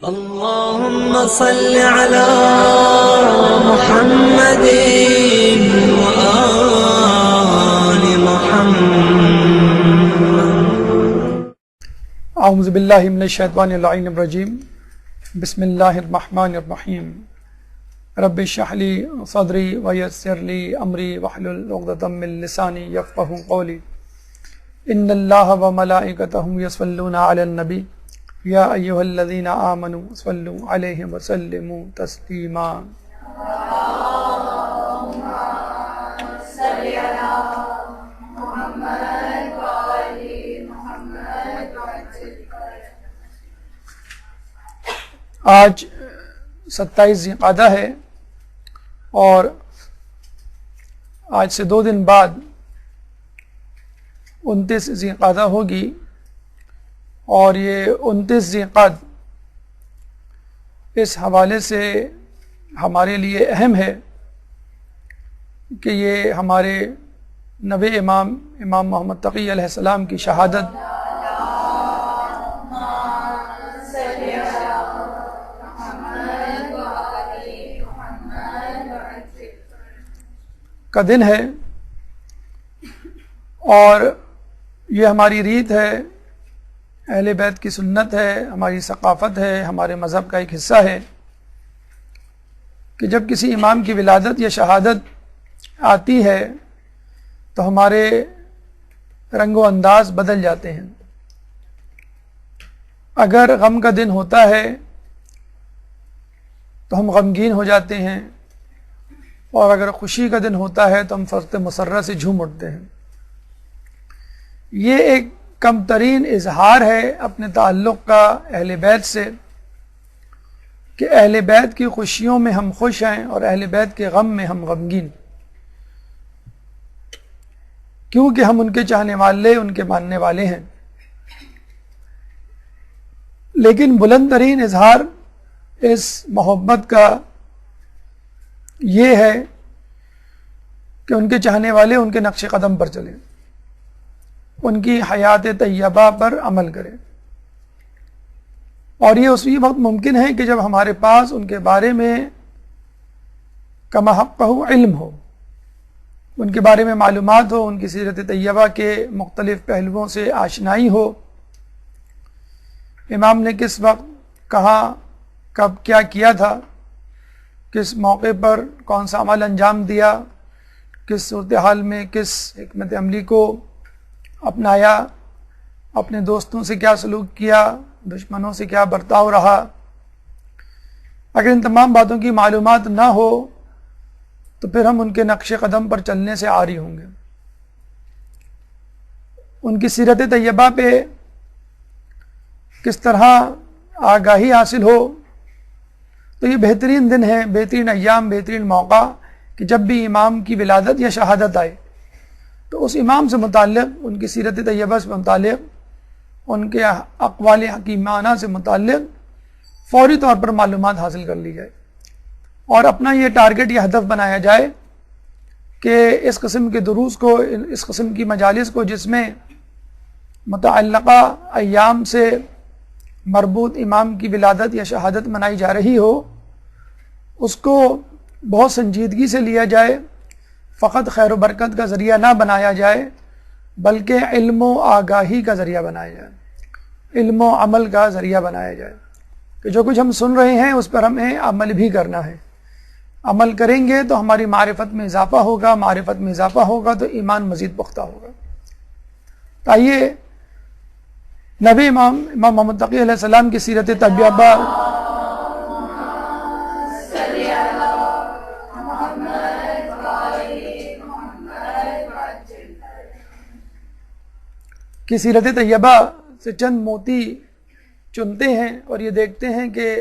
اللهم صل على محمد وآل محمد. اعوذ باللہ من الشیطان اللعین الرجیم. بسم اللہ الرحمن الرحیم. رب اشرح لی صدری ویسر لی امری واحلل عقدۃ من لسانی یفقہوا قولی. ان اللہ وملائکتہ یصلون علی النبی یا ایھا الذین آمنوا صلوا علیہ وسلموا تسلیما. آج 27 ذی القعدہ ہے اور آج سے 2 دن بعد 29 ذی القعدہ ہوگی، اور یہ 29 ذی القعدہ اس حوالے سے ہمارے لیے اہم ہے کہ یہ ہمارے نوے امام محمد تقی علیہ السلام کی شہادت کا دن ہے، اور یہ ہماری ریت ہے، اہل بیت کی سنت ہے، ہماری ثقافت ہے، ہمارے مذہب کا ایک حصہ ہے کہ جب کسی امام کی ولادت یا شہادت آتی ہے تو ہمارے رنگ و انداز بدل جاتے ہیں. اگر غم کا دن ہوتا ہے تو ہم غمگین ہو جاتے ہیں، اور اگر خوشی کا دن ہوتا ہے تو ہم فرط مسرہ سے جھوم اٹھتے ہیں. یہ ایک کم ترین اظہار ہے اپنے تعلق کا اہل بیت سے، کہ اہل بیت کی خوشیوں میں ہم خوش ہیں اور اہل بیت کے غم میں ہم غمگین، کیونکہ ہم ان کے چاہنے والے، ان کے ماننے والے ہیں. لیکن بلند ترین اظہار اس محبت کا یہ ہے کہ ان کے چاہنے والے ان کے نقش قدم پر چلیں، ان کی حیات طیبہ پر عمل کریں. اور یہ اسی وقت ممکن ہے کہ جب ہمارے پاس ان کے بارے میں کما حقہ علم ہو، ان کے بارے میں معلومات ہو، ان کی سیرت طیبہ کے مختلف پہلوؤں سے آشنائی ہو، امام نے کس وقت کہاں کب کیا کیا تھا، کس موقع پر کون سا عمل انجام دیا، کس صورتحال میں کس حکمت عملی کو اپنایا، اپنے دوستوں سے کیا سلوک کیا، دشمنوں سے کیا برتاؤ رہا. اگر ان تمام باتوں کی معلومات نہ ہو تو پھر ہم ان کے نقش قدم پر چلنے سے عاری ہوں گے. ان کی سیرت طیبہ پہ کس طرح آگاہی حاصل ہو، تو یہ بہترین دن ہے، بہترین ایام، بہترین موقع کہ جب بھی امام کی ولادت یا شہادت آئے تو اس امام سے متعلق، ان کی سیرت طیبہ سے متعلق، ان کے اقوال حکیمانہ سے متعلق فوری طور پر معلومات حاصل کر لی جائے، اور اپنا یہ ٹارگٹ، یہ ہدف بنایا جائے کہ اس قسم کے دروس کو، اس قسم کی مجالس کو جس میں متعلقہ ایام سے مربوط امام کی ولادت یا شہادت منائی جا رہی ہو، اس کو بہت سنجیدگی سے لیا جائے، فقط خیر و برکت کا ذریعہ نہ بنایا جائے بلکہ علم و آگاہی کا ذریعہ بنایا جائے، علم و عمل کا ذریعہ بنایا جائے کہ جو کچھ ہم سن رہے ہیں اس پر ہمیں عمل بھی کرنا ہے. عمل کریں گے تو ہماری معرفت میں اضافہ ہوگا، معرفت میں اضافہ ہوگا تو ایمان مزید پختہ ہوگا. تو آئیے نبی امام محمد تقی علیہ السلام کی سیرت طیبہ کی سیرت طیبہ سے چند موتی چنتے ہیں اور یہ دیکھتے ہیں کہ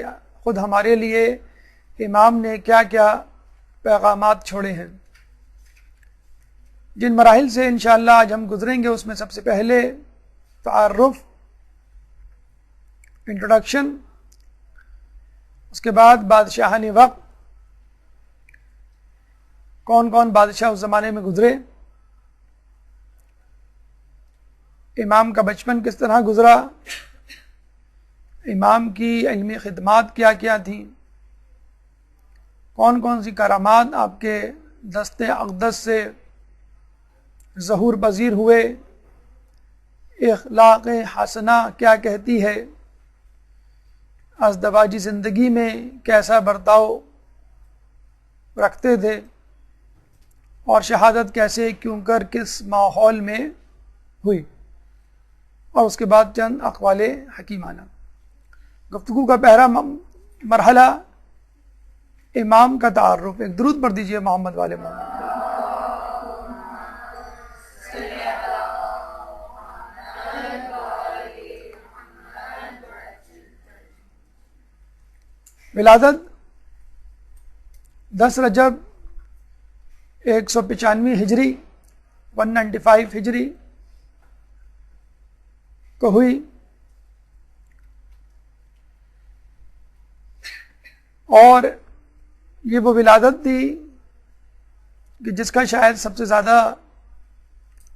خود ہمارے لیے امام نے کیا کیا پیغامات چھوڑے ہیں. جن مراحل سے انشاءاللہ آج ہم گزریں گے اس میں سب سے پہلے تعارف، انٹروڈکشن، اس کے بعد بادشاہان وقت، کون کون بادشاہ اس زمانے میں گزرے، امام کا بچپن کس طرح گزرا، امام کی علمی خدمات کیا کیا تھیں، کون کون سی کرامات آپ کے دست اقدس سے ظہور پذیر ہوئے، اخلاق حسنہ کیا کہتی ہے، ازدواجی زندگی میں کیسا برتاؤ رکھتے تھے، اور شہادت کیسے کیوں کر کس ماحول میں ہوئی، اور اس کے بعد چند اقوال حکیمانہ۔ گفتگو کا پہلا مرحلہ امام کا تعارف۔ ایک درود پڑھ دیجئے محمد والے محمد۔ ولادت 10 رجب 195 ہجری 195 ہجری کو ہوئی، اور یہ وہ ولادت تھی کہ جس کا شاید سب سے زیادہ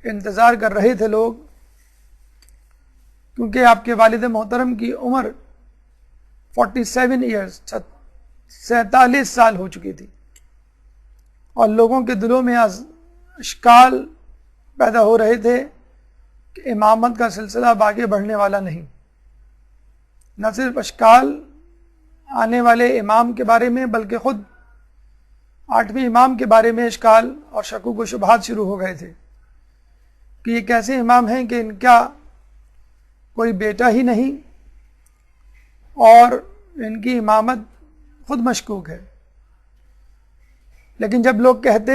انتظار کر رہے تھے لوگ، کیونکہ آپ کے والد محترم کی عمر 47 ایئرز 47 سال ہو چکی تھی، اور لوگوں کے دلوں میں اشکال پیدا ہو رہے تھے کہ امامت کا سلسلہ اب آگے بڑھنے والا نہیں۔ نہ صرف اشکال آنے والے امام کے بارے میں، بلکہ خود 8ویں امام کے بارے میں اشکال اور شکوک و شبہات شروع ہو گئے تھے کہ یہ کیسے امام ہیں کہ ان کا کوئی بیٹا ہی نہیں، اور ان کی امامت خود مشکوک ہے۔ لیکن جب لوگ کہتے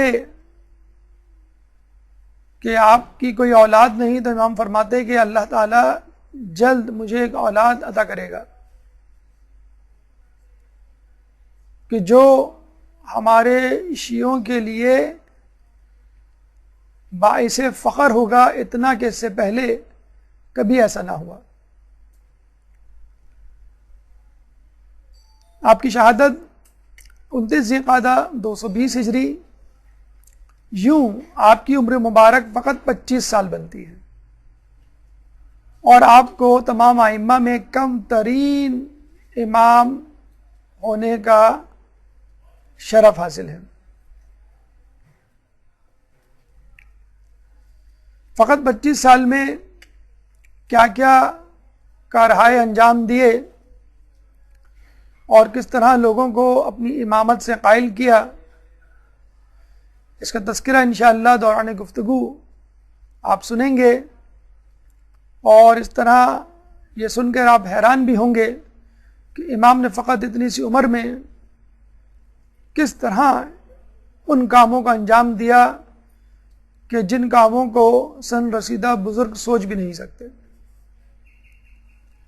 کہ آپ کی کوئی اولاد نہیں، تو امام فرماتے کہ اللہ تعالیٰ جلد مجھے ایک اولاد عطا کرے گا کہ جو ہمارے شیعوں کے لیے باعث فخر ہوگا، اتنا کہ اس سے پہلے کبھی ایسا نہ ہوا۔ آپ کی شہادت 29 ذی القعدہ 220 ہجری، یوں آپ کی عمر مبارک فقط 25 سال بنتی ہے، اور آپ کو تمام ائمہ میں کم ترین امام ہونے کا شرف حاصل ہے۔ فقط 25 سال میں کیا کیا کارہائے انجام دیے، اور کس طرح لوگوں کو اپنی امامت سے قائل کیا، اس کا تذکرہ انشاءاللہ دوران گفتگو آپ سنیں گے، اور اس طرح یہ سن کر آپ حیران بھی ہوں گے کہ امام نے فقط اتنی سی عمر میں کس طرح ان کاموں کا انجام دیا کہ جن کاموں کو سن رسیدہ بزرگ سوچ بھی نہیں سکتے۔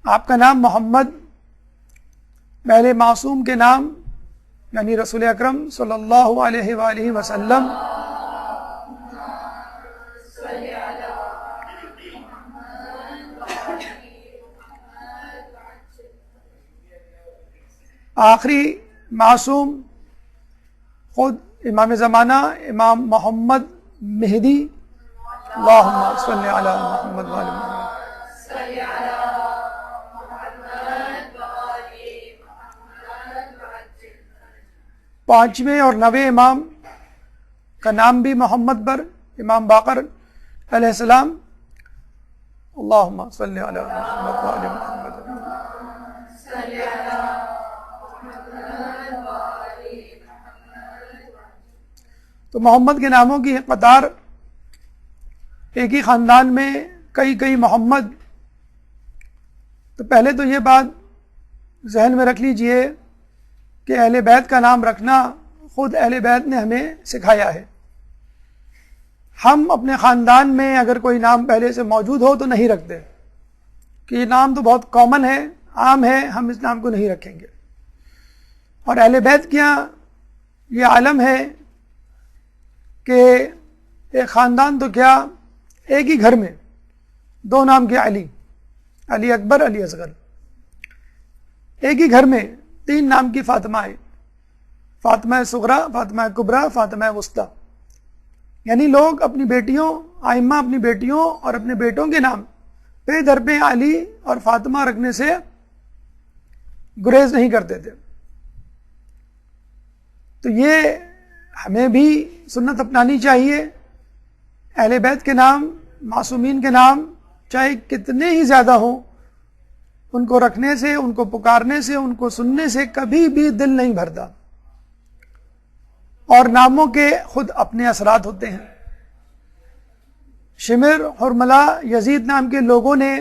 آپ کا نام محمد پہلے معصوم کے نام یعنی رسول اکرم صلی اللہ علیہ وآلہ وسلم آخری معصوم خود امام زمانہ امام محمد مہدی، اللہم صلی علی محمد وآل محمد۔ پانچویں اور نویں امام کا نام بھی محمد پر، امام باقر علیہ السلام، اللہم صلی علی محمد وآل محمد۔ تو محمد کے ناموں کی قطار، ایک ہی خاندان میں کئی محمد۔ تو پہلے تو یہ بات ذہن میں رکھ لیجئے کہ اہل بیت کا نام رکھنا خود اہل بیت نے ہمیں سکھایا ہے۔ ہم اپنے خاندان میں اگر کوئی نام پہلے سے موجود ہو تو نہیں رکھتے، کہ یہ نام تو بہت کامن ہے، عام ہے، ہم اس نام کو نہیں رکھیں گے۔ اور اہل بیت کیا یہ عالم ہے کہ ایک خاندان تو کیا، ایک ہی گھر میں دو نام کے علی اکبر، علی اصغر، ایک ہی گھر میں 3 نام کی فاطمہ، فاطمہ صغریٰ، فاطمہ کبریٰ، فاطمہ وسطیٰ۔ یعنی لوگ اپنی بیٹیوں، ائمہ اپنی بیٹیوں اور اپنے بیٹوں کے نام پہ در پہ علی اور فاطمہ رکھنے سے گریز نہیں کرتے تھے. تو یہ ہمیں بھی سنت اپنانی چاہیے. اہل بیت کے نام، معصومین کے نام چاہے کتنے ہی زیادہ ہوں، ان کو رکھنے سے، ان کو پکارنے سے، ان کو سننے سے کبھی بھی دل نہیں بھرتا. اور ناموں کے خود اپنے اثرات ہوتے ہیں. شمر، حرملہ، یزید نام کے لوگوں نے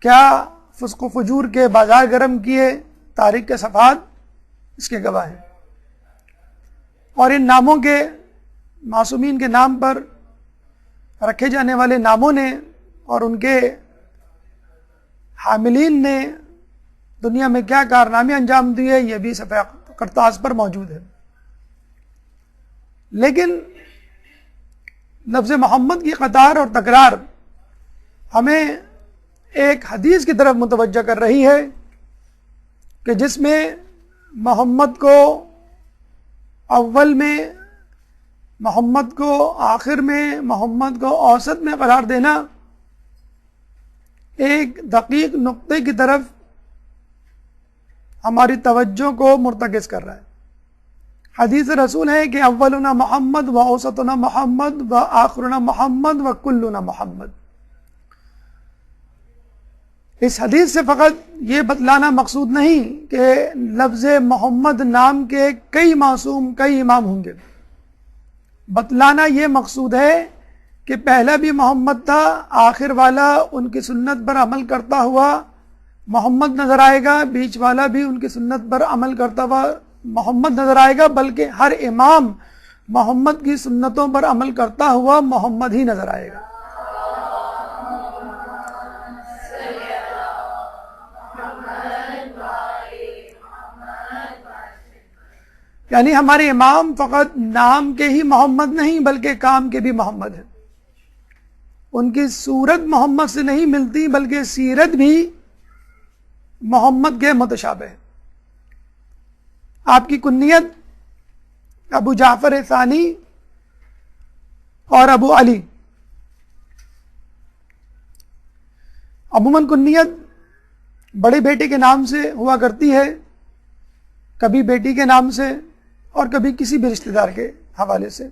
کیا فسق و فجور کے بازار گرم کیے، تاریخ کے صفحات اس کے گواہ ہیں. اور ان ناموں کے، معصومین کے نام پر رکھے جانے والے ناموں نے اور ان کے حاملین نے دنیا میں کیا کارنامے انجام دیے، یہ بھی صفحہ کرتاز پر موجود ہے. لیکن لفظ محمد کی قطار اور تکرار ہمیں ایک حدیث کی طرف متوجہ کر رہی ہے کہ جس میں محمد کو اول میں، محمد کو آخر میں، محمد کو اوسط میں قرار دینا ایک دقیق نقطے کی طرف ہماری توجہ کو مرتکز کر رہا ہے. حدیث رسول ہے کہ اولنا محمد و اوسطنا محمد و آخرنا محمد و کلنا محمد. اس حدیث سے فقط یہ بتلانا مقصود نہیں کہ لفظ محمد نام کے کئی معصوم، کئی امام ہوں گے. بتلانا یہ مقصود ہے کہ پہلا بھی محمد تھا، آخر والا ان کی سنت پر عمل کرتا ہوا محمد نظر آئے گا، بیچ والا بھی ان کی سنت پر عمل کرتا ہوا محمد نظر آئے گا، بلکہ ہر امام محمد کی سنتوں پر عمل کرتا ہوا محمد ہی نظر آئے گا. یعنی ہمارے امام فقط نام کے ہی محمد نہیں بلکہ کام کے بھی محمد ہیں. ان کی صورت محمد سے نہیں ملتی بلکہ سیرت بھی محمد کے متشابہ ہے. آپ کی کنیت ابو جعفر ثانی اور ابو علی. عموماً کنیت بڑے بیٹے کے نام سے ہوا کرتی ہے، کبھی بیٹی کے نام سے اور کبھی کسی بھی رشتہ دار کے حوالے سے،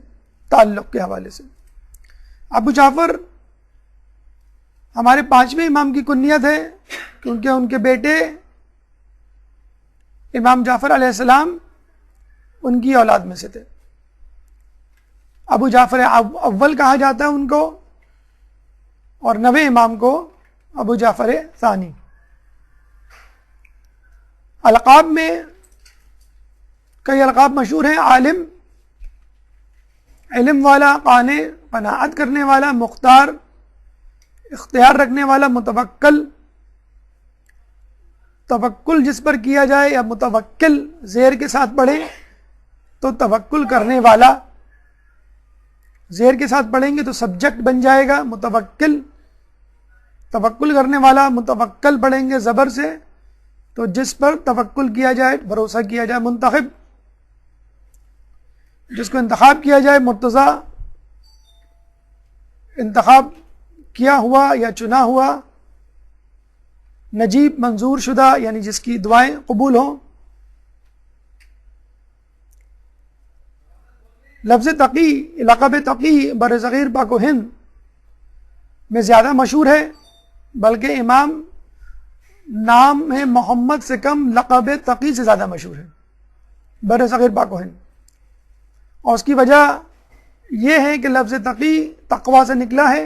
تعلق کے حوالے سے. ابو جعفر ہمارے 5ویں امام کی کنیت ہے کیونکہ ان کے بیٹے امام جعفر علیہ السلام ان کی اولاد میں سے تھے. ابو جعفر اول کہا جاتا ہے ان کو، اور 9ویں امام کو ابو جعفر ثانی. القاب میں کئی القاب مشہور ہیں: عالم، علم والا، قانع، قناعت کرنے والا، مختار، اختیار رکھنے والا، متوکل. توکل جس پر کیا جائے یا متوکل زیر کے ساتھ پڑھیں تو توکل کرنے والا، زیر کے ساتھ پڑھیں گے تو سبجیکٹ بن جائے گا متوکل. توکل کرنے والا، متوکل پڑھیں گے زبر سے تو جس پر توکل کیا جائے، بھروسہ کیا جائے. منتخب، جس کو انتخاب کیا جائے، مرتضی، انتخاب کیا ہوا یا چنا ہوا. نجیب، منظور شدہ، یعنی جس کی دعائیں قبول ہوں. لفظ تقی، لقب تقی بر صغیر پاک و ہند میں زیادہ مشہور ہے، بلکہ امام نام ہے محمد سے کم لقب تقی سے زیادہ مشہور ہے بر صغیر پاک و ہند. اور اس کی وجہ یہ ہے کہ لفظ تقی تقوی سے نکلا ہے،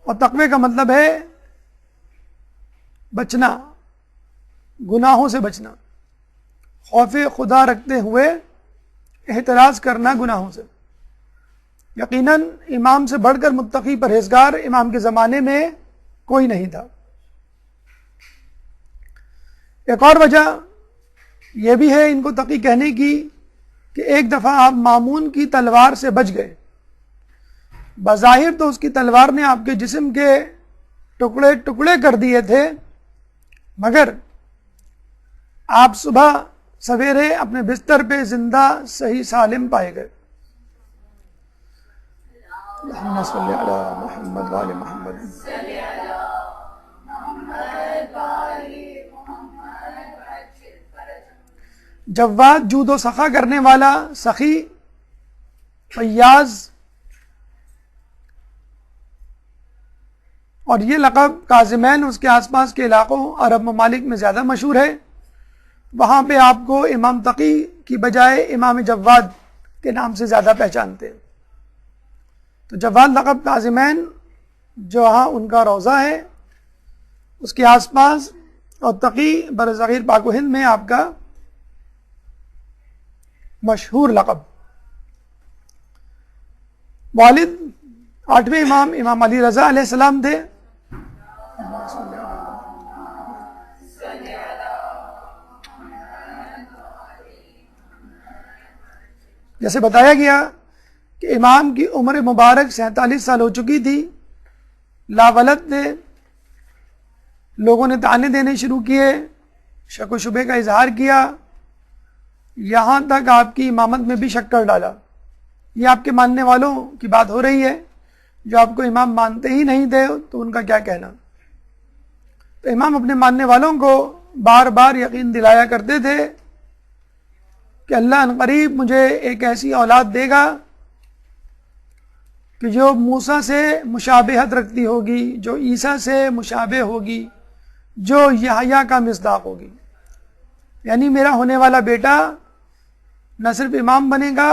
اور تقوی کا مطلب ہے بچنا، گناہوں سے بچنا، خوف خدا رکھتے ہوئے احتراز کرنا گناہوں سے. یقیناً امام سے بڑھ کر متقی پرہیزگار امام کے زمانے میں کوئی نہیں تھا. ایک اور وجہ یہ بھی ہے ان کو تقی کہنے کی کہ ایک دفعہ آپ مامون کی تلوار سے بچ گئے. بظاہر تو اس کی تلوار نے آپ کے جسم کے ٹکڑے ٹکڑے کر دیے تھے، مگر آپ صبح سویرے اپنے بستر پہ زندہ صحیح سالم پائے گئے. اللہم صلی علی محمد وآل محمد. جواد جود و سخا کرنے والا، سخی، فیاض، اور یہ لقب کاظمین اس کے آس پاس کے علاقوں عرب ممالک میں زیادہ مشہور ہے. وہاں پہ آپ کو امام تقی کی بجائے امام جواد کے نام سے زیادہ پہچانتے ہیں. تو جواد لقب کاظمین جو ہاں ان کا روضہ ہے اس کے آس پاس، اور تقی برصغیر پاک و ہند میں آپ کا مشہور لقب. والد 8ویں امام امام علی رضا علیہ السلام تھے. جیسے بتایا گیا کہ امام کی عمر مبارک 47 سال ہو چکی تھی، لاولد تھے. لوگوں نے طعنے دینے شروع کیے، شک و شبے کا اظہار کیا، یہاں تک آپ کی امامت میں بھی شک کر ڈالا. یہ آپ کے ماننے والوں کی بات ہو رہی ہے، جو آپ کو امام مانتے ہی نہیں تھے تو ان کا کیا کہنا. تو امام اپنے ماننے والوں کو بار بار یقین دلایا کرتے تھے کہ اللہ عنقریب مجھے ایک ایسی اولاد دے گا کہ جو موسیٰ سے مشابہت رکھتی ہوگی، جو عیسیٰ سے مشابہ ہوگی، جو یحییٰ کا مصداق ہوگی. یعنی میرا ہونے والا بیٹا نہ صرف امام بنے گا،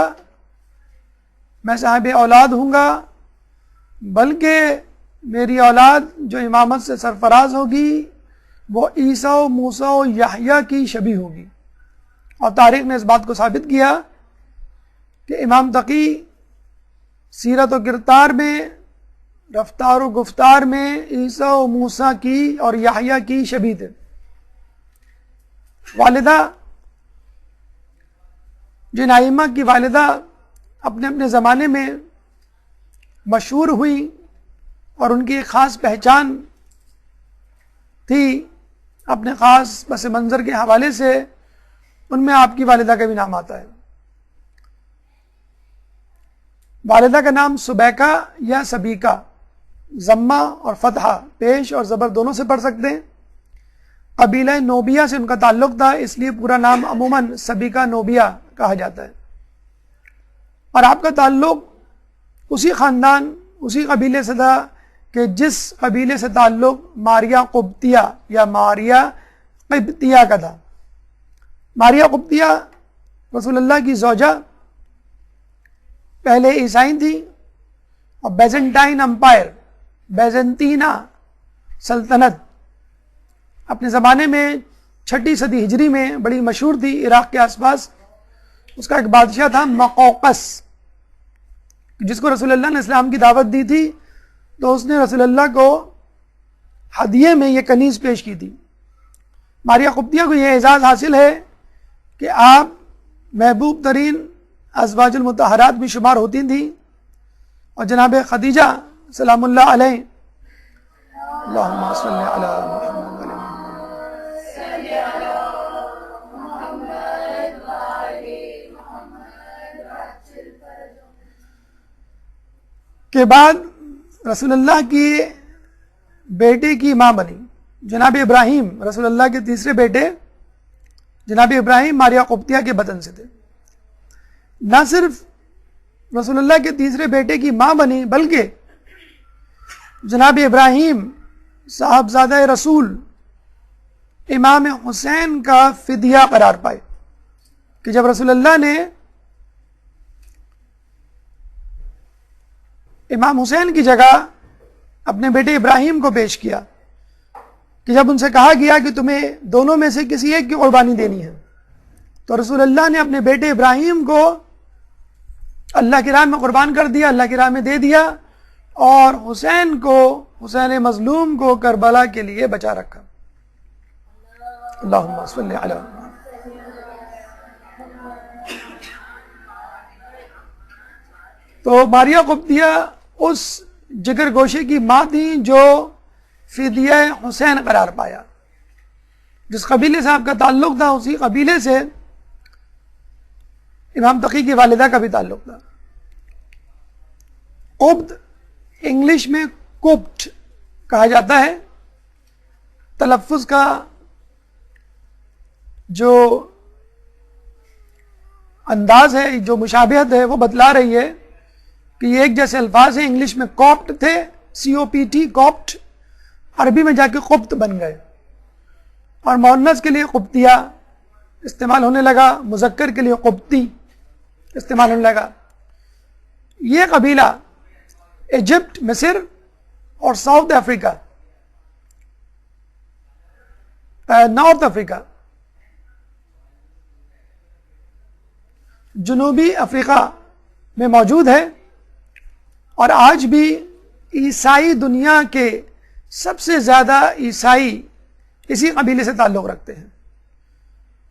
میں صاحب اولاد ہوں گا، بلکہ میری اولاد جو امامت سے سرفراز ہوگی وہ عیسیٰ و موسیٰ و یحییٰ کی شبیہ ہوگی. اور تاریخ نے اس بات کو ثابت کیا کہ امام تقی سیرت و کردار میں، رفتار و گفتار میں عیسیٰ و موسیٰ کی اور یحییٰ کی شبیہ تھے. والدہ، جن ائمہ کی والدہ اپنے اپنے زمانے میں مشہور ہوئی اور ان کی ایک خاص پہچان تھی اپنے خاص پس منظر کے حوالے سے، ان میں آپ کی والدہ کا بھی نام آتا ہے. والدہ کا نام سبیکہ یا سبیکہ، ضمہ اور فتحہ پیش اور زبر دونوں سے پڑھ سکتے ہیں. قبیلہ نوبیہ سے ان کا تعلق تھا، اس لیے پورا نام عموماً سبیکہ نوبیہ کہا جاتا ہے. اور آپ کا تعلق اسی خاندان، اسی قبیلے سے تھا کہ جس قبیلے سے تعلق ماریہ قبطیہ یا ماریہ قبطیہ کا تھا. ماریہ قبطیہ رسول اللہ کی زوجہ، پہلے عیسائی تھی اور بیزنٹائن امپائر، بیزنطینہ سلطنت اپنے زمانے میں 6 صدی ہجری میں بڑی مشہور تھی عراق کے آس پاس. اس کا ایک بادشاہ تھا مقوقس، جس کو رسول اللہ نے اسلام کی دعوت دی تھی تو اس نے رسول اللہ کو ہدیے میں یہ کنیز پیش کی تھی. ماریہ قبطیہ کو یہ اعزاز حاصل ہے کہ آپ محبوب ترین ازواج المطہرات بھی شمار ہوتی تھیں، اور جناب خدیجہ سلام اللہ علیہ، اللہم صلی علی محمد کے بعد رسول اللہ کی بیٹے کی ماں بنی. جناب ابراہیم رسول اللہ کے تیسرے بیٹے، جناب ابراہیم ماریہ قبطیہ کے بطن سے تھے. نہ صرف رسول اللہ کے تیسرے بیٹے کی ماں بنی، بلکہ جناب ابراہیم صاحبزادہ رسول امام حسین کا فدیہ قرار پائے کہ جب رسول اللہ نے امام حسین کی جگہ اپنے بیٹے ابراہیم کو پیش کیا، کہ جب ان سے کہا گیا کہ تمہیں دونوں میں سے کسی ایک کی قربانی دینی ہے، تو رسول اللہ نے اپنے بیٹے ابراہیم کو اللہ کی راہ میں قربان کر دیا، اللہ کی راہ میں دے دیا، اور حسین کو، حسین مظلوم کو کربلا کے لیے بچا رکھا. اللہم صلی علی محمد. تو ماریہ قبطیہ اس جگر گوشے کی ماں تھیں جو فدیہ حسین قرار پایا. جس قبیلے سے آپ کا تعلق تھا اسی قبیلے سے امام تقی کی والدہ کا بھی تعلق تھا. قبط انگلش میں کوپٹ کہا جاتا ہے. تلفظ کا جو انداز ہے، جو مشابہت ہے، وہ بتلا رہی ہے کہ یہ ایک جیسے الفاظ ہیں. انگلش میں کوپٹ تھے، COPT کوپٹ، عربی میں جا کے قبط بن گئے، اور مؤنث کے لیے قبطیہ استعمال ہونے لگا، مذکر کے لیے قبطی استعمال ہونے لگا. یہ قبیلہ ایجپٹ، مصر اور ساؤتھ افریقہ، نارتھ افریقہ، جنوبی افریقہ میں موجود ہے، اور آج بھی عیسائی دنیا کے سب سے زیادہ عیسائی اسی قبیلے سے تعلق رکھتے ہیں،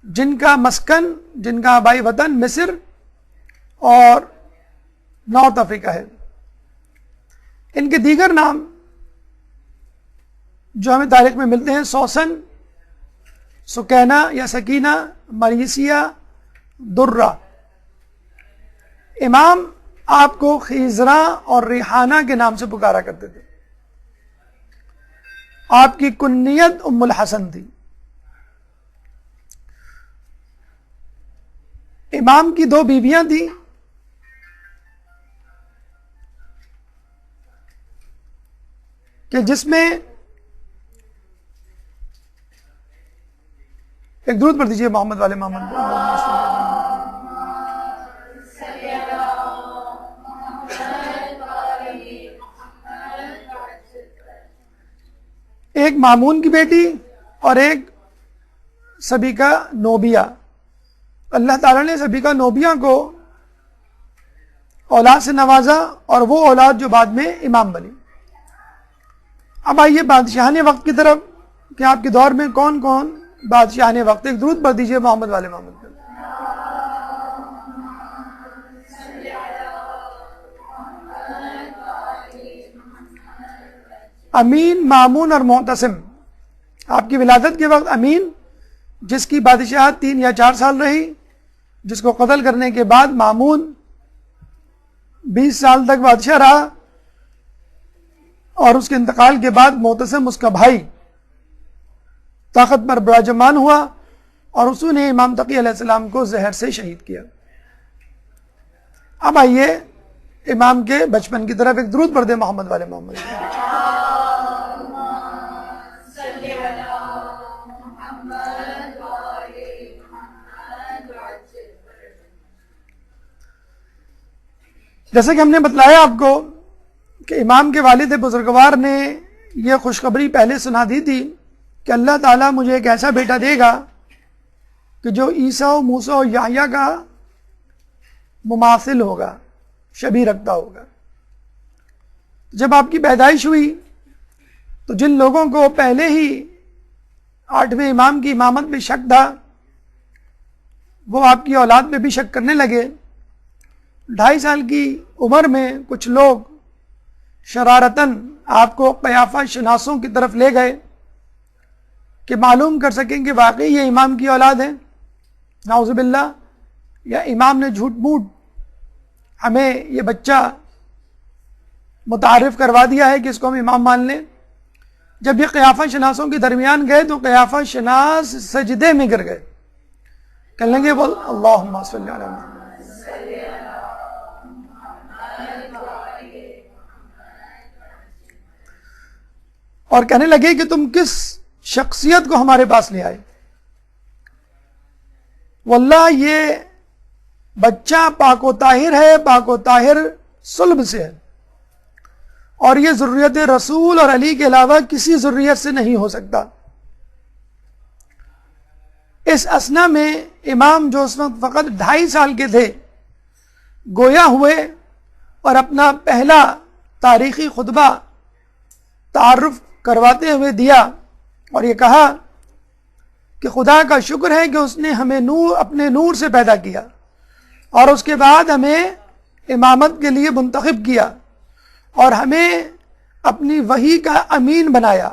جن کا مسکن، جن کا آبائی وطن مصر اور نارتھ افریقہ ہے. ان کے دیگر نام جو ہمیں تاریخ میں ملتے ہیں: سوسن، سکینہ یا سکینہ، مریسیہ، درہ. امام آپ کو خیزرہ اور ریحانہ کے نام سے پکارا کرتے تھے. آپ کی کنیت ام الحسن تھی. امام کی 2 بیویاں تھیں، کہ جس میں ایک درود پڑھ دیجیے محمد والے محمد. ایک مامون کی بیٹی اور ایک سبیکہ نوبیہ. اللہ تعالیٰ نے سبیکہ نوبیہ کو اولاد سے نوازا، اور وہ اولاد جو بعد میں امام بنی. اب آئیے بادشاہان وقت کی طرف کہ آپ کے دور میں کون کون بادشاہان وقت. ایک درود پڑھ دیجیے محمد والے محمد. امین، مامون اور معتصم. آپ کی ولادت کے وقت امین، جس کی بادشاہت 3 یا 4 سال رہی، جس کو قتل کرنے کے بعد مامون 20 سال تک بادشاہ رہا، اور اس کے انتقال کے بعد معتصم اس کا بھائی طاقت پر براجمان ہوا، اور اسی نے امام تقی علیہ السلام کو زہر سے شہید کیا. اب آئیے امام کے بچپن کی طرف. ایک درود پڑھ دے محمد والے محمد. جیسے کہ ہم نے بتلایا آپ کو کہ امام کے والد بزرگوار نے یہ خوشخبری پہلے سنا دی تھی کہ اللہ تعالیٰ مجھے ایک ایسا بیٹا دے گا کہ جو عیسیٰ و موسیٰ و یحییٰ کا مماثل ہوگا، شبیہ رکھتا ہوگا. جب آپ کی پیدائش ہوئی تو جن لوگوں کو پہلے ہی 8ویں امام کی امامت میں شک تھا، وہ آپ کی اولاد میں بھی شک کرنے لگے. 2.5 سال کی عمر میں کچھ لوگ شرارتاً آپ کو قیافہ شناسوں کی طرف لے گئے کہ معلوم کر سکیں کہ واقعی یہ امام کی اولاد ہے، نعوذ باللہ، یا امام نے جھوٹ موٹ ہمیں یہ بچہ متعارف کروا دیا ہے کہ اس کو ہم امام مان لیں. جب یہ قیافہ شناسوں کے درمیان گئے تو قیافہ شناس سجدے میں گر گئے، کہنے لگے بول اللہم صلی علی محمد. اور کہنے لگے کہ تم کس شخصیت کو ہمارے پاس لے آئے؟ واللہ یہ بچہ پاک و طاہر ہے، پاک و طاہر صلب سے ہے، اور یہ ذریت رسول اور علی کے علاوہ کسی ذریت سے نہیں ہو سکتا. اس اثنا میں امام جو اس وقت فقط 2.5 سال کے تھے گویا ہوئے اور اپنا پہلا تاریخی خطبہ تعارف کرواتے ہوئے دیا، اور یہ کہا کہ خدا کا شکر ہے کہ اس نے ہمیں اپنے نور سے پیدا کیا، اور اس کے بعد ہمیں امامت کے لیے منتخب کیا، اور ہمیں اپنی وحی کا امین بنایا.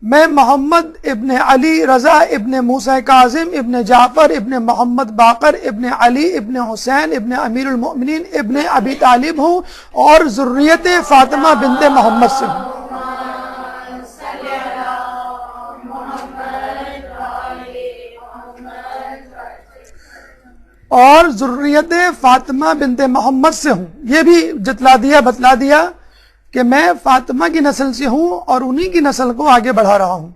میں محمد ابن علی رضا ابن موسیٰ کاظم ابن جعفر ابن محمد باقر ابن علی ابن حسین ابن امیر المؤمنین ابن ابی طالب ہوں، اور ذریت فاطمہ بنت محمد سے ہوں. اور ذریت فاطمہ بنت محمد سے ہوں. یہ بھی بتلا دیا کہ میں فاطمہ کی نسل سے ہوں اور انہی کی نسل کو آگے بڑھا رہا ہوں.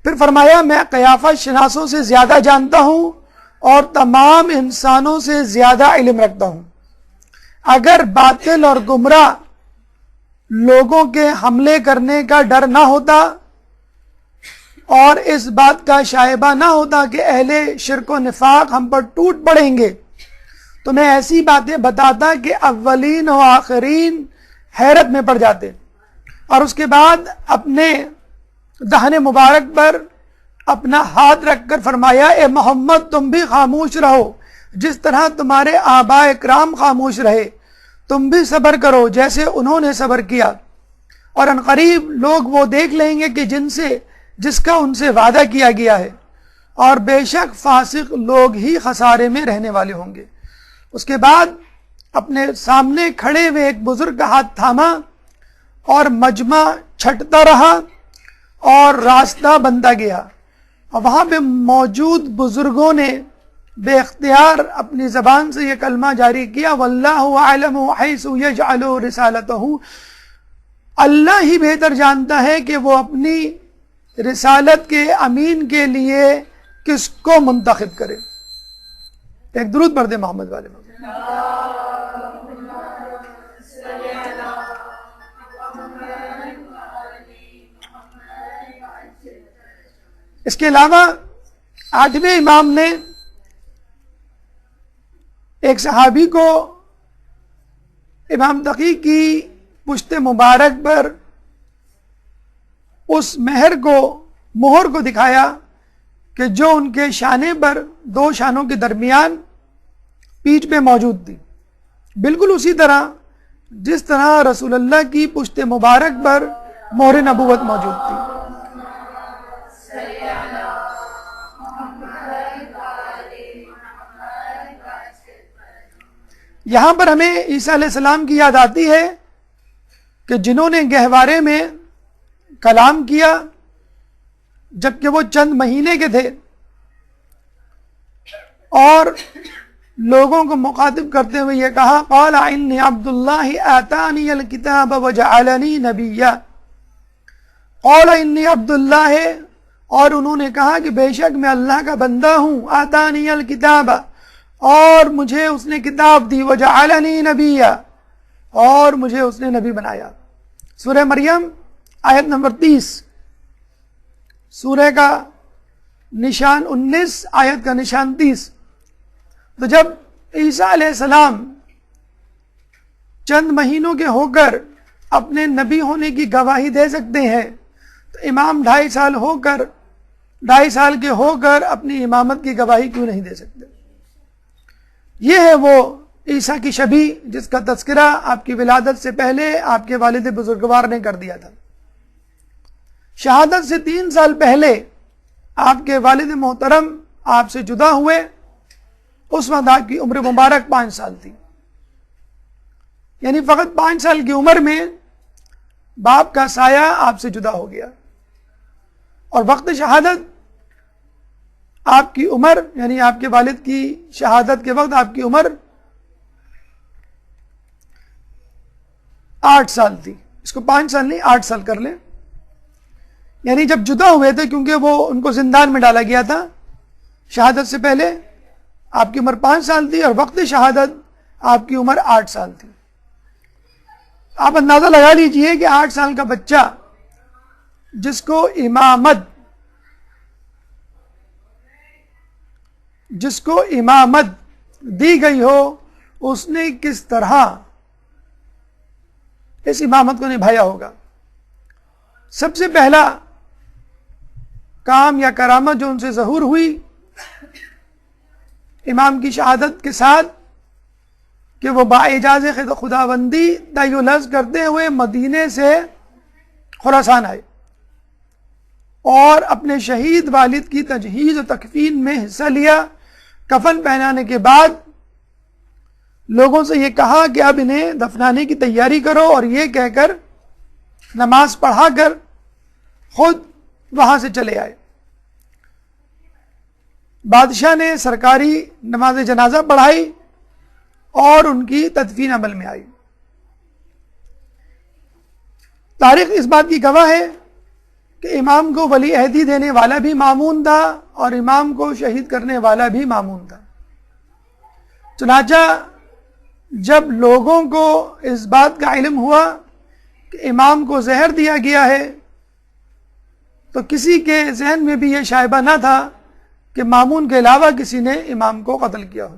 پھر فرمایا میں قیافہ شناسوں سے زیادہ جانتا ہوں اور تمام انسانوں سے زیادہ علم رکھتا ہوں. اگر باطل اور گمراہ لوگوں کے حملے کرنے کا ڈر نہ ہوتا اور اس بات کا شائبہ نہ ہوتا کہ اہل شرک و نفاق ہم پر ٹوٹ پڑیں گے، تو میں ایسی باتیں بتاتا کہ اولین و آخرین حیرت میں پڑ جاتے. اور اس کے بعد اپنے دہن مبارک پر اپنا ہاتھ رکھ کر فرمایا اے محمد تم بھی خاموش رہو، جس طرح تمہارے آباء اکرام خاموش رہے تم بھی صبر کرو جیسے انہوں نے صبر کیا، اور عنقریب لوگ وہ دیکھ لیں گے کہ جس کا ان سے وعدہ کیا گیا ہے، اور بے شک فاسق لوگ ہی خسارے میں رہنے والے ہوں گے. اس کے بعد اپنے سامنے کھڑے ہوئے ایک بزرگ کا ہاتھ تھاما اور مجمع چھٹتا رہا اور راستہ بنتا گیا، اور وہاں پہ موجود بزرگوں نے بے اختیار اپنی زبان سے یہ کلمہ جاری کیا واللہ اعلم حیث یجعل رسالتہ، اللہ ہی بہتر جانتا ہے کہ وہ اپنی رسالت کے امین کے لیے کس کو منتخب کرے. ایک درود پڑھ دے محمد والے محمد. اس کے علاوہ 8ویں امام نے ایک صحابی کو امام تقی کی پشت مبارک پر اس مہر کو دکھایا کہ جو ان کے شانے پر 2 شانوں کے درمیان پیٹھ پہ موجود تھی، بالکل اسی طرح جس طرح رسول اللہ کی پشت مبارک پر مہر نبوت موجود تھی. یہاں پر ہمیں عیسیٰ علیہ السلام کی یاد آتی ہے کہ جنہوں نے گہوارے میں کلام کیا جبکہ وہ چند مہینے کے تھے، اور لوگوں کو مخاطب کرتے ہوئے یہ کہا قال انی عبد اللہ آتانی الکتاب وجعلنی نبیا. قال انی عبد اللہ، اور انہوں نے کہا کہ بے شک میں اللہ کا بندہ ہوں، آتانی الکتاب، اور مجھے اس نے کتاب دی، وجعلنی نبیا، اور مجھے اس نے نبی بنایا. سورہ مریم آیت نمبر 30، سورہ کا نشان 19، آیت کا نشان 30. تو جب عیسیٰ علیہ السلام چند مہینوں کے ہو کر اپنے نبی ہونے کی گواہی دے سکتے ہیں، تو امام 2.5 سال کے ہو کر اپنی امامت کی گواہی کیوں نہیں دے سکتے؟ یہ ہے وہ عیسیٰ کی شبیہ جس کا تذکرہ آپ کی ولادت سے پہلے آپ کے والد بزرگوار نے کر دیا تھا. شہادت سے 3 سال پہلے آپ کے والد محترم آپ سے جدا ہوئے، اس وقت آپ کی عمر مبارک 5 سال تھی. یعنی فقط 5 سال کی عمر میں باپ کا سایہ آپ سے جدا ہو گیا، اور وقت شہادت آپ کی عمر، یعنی آپ کے والد کی شہادت کے وقت آپ کی عمر 8 سال تھی. اس کو 5 سال نہیں 8 سال کر لیں. یعنی جب جدا ہوئے تھے، کیونکہ وہ ان کو زندان میں ڈالا گیا تھا، شہادت سے پہلے آپ کی عمر 5 سال تھی اور وقت شہادت آپ کی عمر 8 سال تھی. آپ اندازہ لگا لیجئے کہ 8 سال کا بچہ جس کو امامت دی گئی ہو، اس نے کس طرح اس امامت کو نبھایا ہوگا. سب سے پہلا کام یا کرامت جو ان سے ظہور ہوئی امام کی شہادت کے ساتھ، کہ وہ باعجاز خداوندی دعی و لفظ کرتے ہوئے مدینے سے خراسان آئے اور اپنے شہید والد کی تجہیز و تکفین میں حصہ لیا. کفن پہنانے کے بعد لوگوں سے یہ کہا کہ اب انہیں دفنانے کی تیاری کرو، اور یہ کہہ کر نماز پڑھا کر خود وہاں سے چلے آئے. بادشاہ نے سرکاری نماز جنازہ پڑھائی اور ان کی تدفین عمل میں آئی۔ تاریخ اس بات کی گواہ ہے کہ امام کو ولی عہدی دینے والا بھی مامون تھا اور امام کو شہید کرنے والا بھی مامون تھا۔ چنانچہ جب لوگوں کو اس بات کا علم ہوا کہ امام کو زہر دیا گیا ہے تو کسی کے ذہن میں بھی یہ شائبہ نہ تھا کہ مامون کے علاوہ کسی نے امام کو قتل کیا ہو۔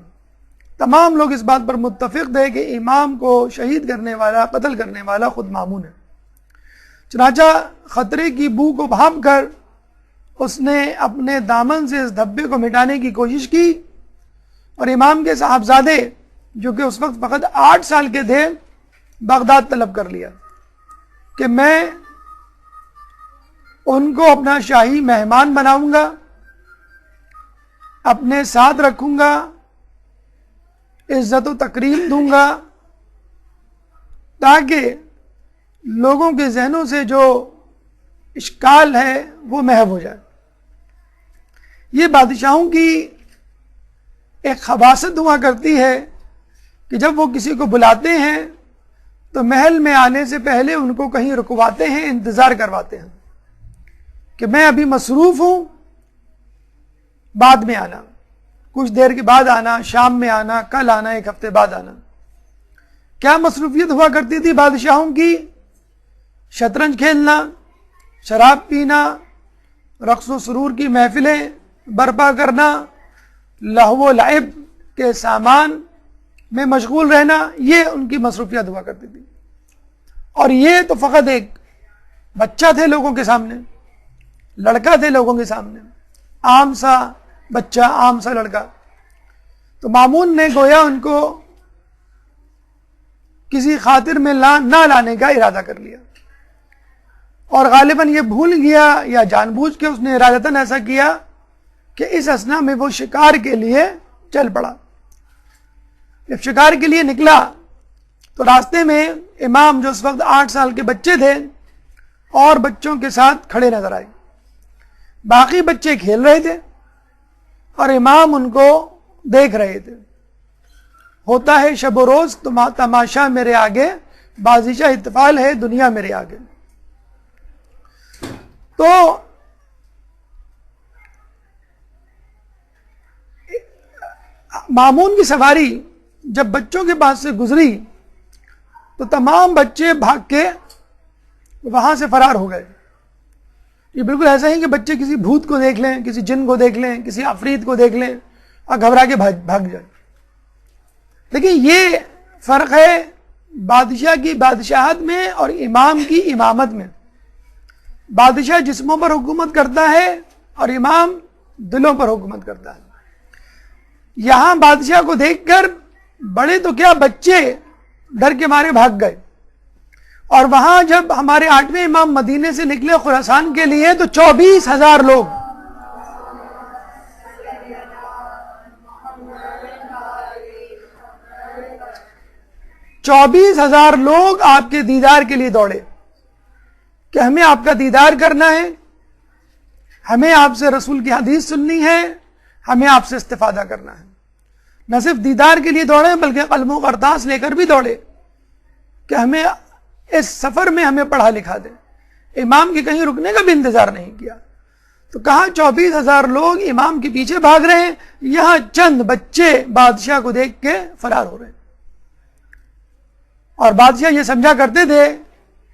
تمام لوگ اس بات پر متفق تھے کہ امام کو شہید کرنے والا، قتل کرنے والا خود مامون ہے۔ چنانچہ خطرے کی بو کو بھانپ کر اس نے اپنے دامن سے اس دھبے کو مٹانے کی کوشش کی اور امام کے صاحبزادے جو کہ اس وقت فقط 8 سال کے تھے بغداد طلب کر لیا کہ میں ان کو اپنا شاہی مہمان بناؤں گا، اپنے ساتھ رکھوں گا، عزت و تکریم دوں گا تاکہ لوگوں کے ذہنوں سے جو اشکال ہے وہ محو ہو جائے۔ یہ بادشاہوں کی ایک خباثت ہوا کرتی ہے کہ جب وہ کسی کو بلاتے ہیں تو محل میں آنے سے پہلے ان کو کہیں رکواتے ہیں، انتظار کرواتے ہیں کہ میں ابھی مصروف ہوں، بعد میں آنا، کچھ دیر کے بعد آنا، شام میں آنا، کل آنا، 1 ہفتے بعد آنا۔ کیا مصروفیت ہوا کرتی تھی بادشاہوں کی؟ شطرنج کھیلنا، شراب پینا، رقص و سرور کی محفلیں برپا کرنا، لہو و لعب کے سامان میں مشغول رہنا، یہ ان کی مصروفیت ہوا کرتی تھی۔ اور یہ تو فقط ایک بچہ تھے لوگوں کے سامنے، لڑکا تھے لوگوں کے سامنے، عام سا بچہ، عام سا لڑکا۔ تو مامون نے گویا ان کو کسی خاطر میں نہ لانے کا ارادہ کر لیا، اور غالباً یہ بھول گیا یا جان بوجھ کے اس نے ارادتاً ایسا کیا کہ اس اثنا میں وہ شکار کے لیے چل پڑا۔ جب شکار کے لیے نکلا تو راستے میں امام جو اس وقت 8 سال کے بچے تھے اور بچوں کے ساتھ کھڑے نظر آئے۔ باقی بچے کھیل رہے تھے اور امام ان کو دیکھ رہے تھے۔ ہوتا ہے شب و روز تماشا میرے آگے، بازیچہ احتفال ہے دنیا میرے آگے۔ تو مامون کی سواری جب بچوں کے پاس سے گزری تو تمام بچے بھاگ کے وہاں سے فرار ہو گئے۔ یہ بالکل ایسا ہی کہ بچے کسی بھوت کو دیکھ لیں، کسی جن کو دیکھ لیں، کسی عفریت کو دیکھ لیں اور گھبرا کے بھاگ جائیں۔ لیکن یہ فرق ہے بادشاہ کی بادشاہت میں اور امام کی امامت میں۔ بادشاہ جسموں پر حکومت کرتا ہے اور امام دلوں پر حکومت کرتا ہے۔ یہاں بادشاہ کو دیکھ کر بڑے تو کیا بچے ڈر کے مارے بھاگ گئے، اور وہاں جب ہمارے 8ویں امام مدینے سے نکلے خراسان کے لیے تو 24,000 لوگ، لوگ آپ کے دیدار کے لیے دوڑے کہ ہمیں آپ کا دیدار کرنا ہے، ہمیں آپ سے رسول کی حدیث سننی ہے، ہمیں آپ سے استفادہ کرنا ہے۔ نہ صرف دیدار کے لیے دوڑے بلکہ قلم و کرتاس لے کر بھی دوڑے کہ ہمیں اس سفر میں ہمیں پڑھا لکھا دے۔ امام کے کہیں رکنے کا بھی انتظار نہیں کیا۔ تو کہاں 24,000 لوگ امام کے پیچھے بھاگ رہے ہیں، یہاں چند بچے بادشاہ کو دیکھ کے فرار ہو رہے ہیں۔ اور بادشاہ یہ سمجھا کرتے تھے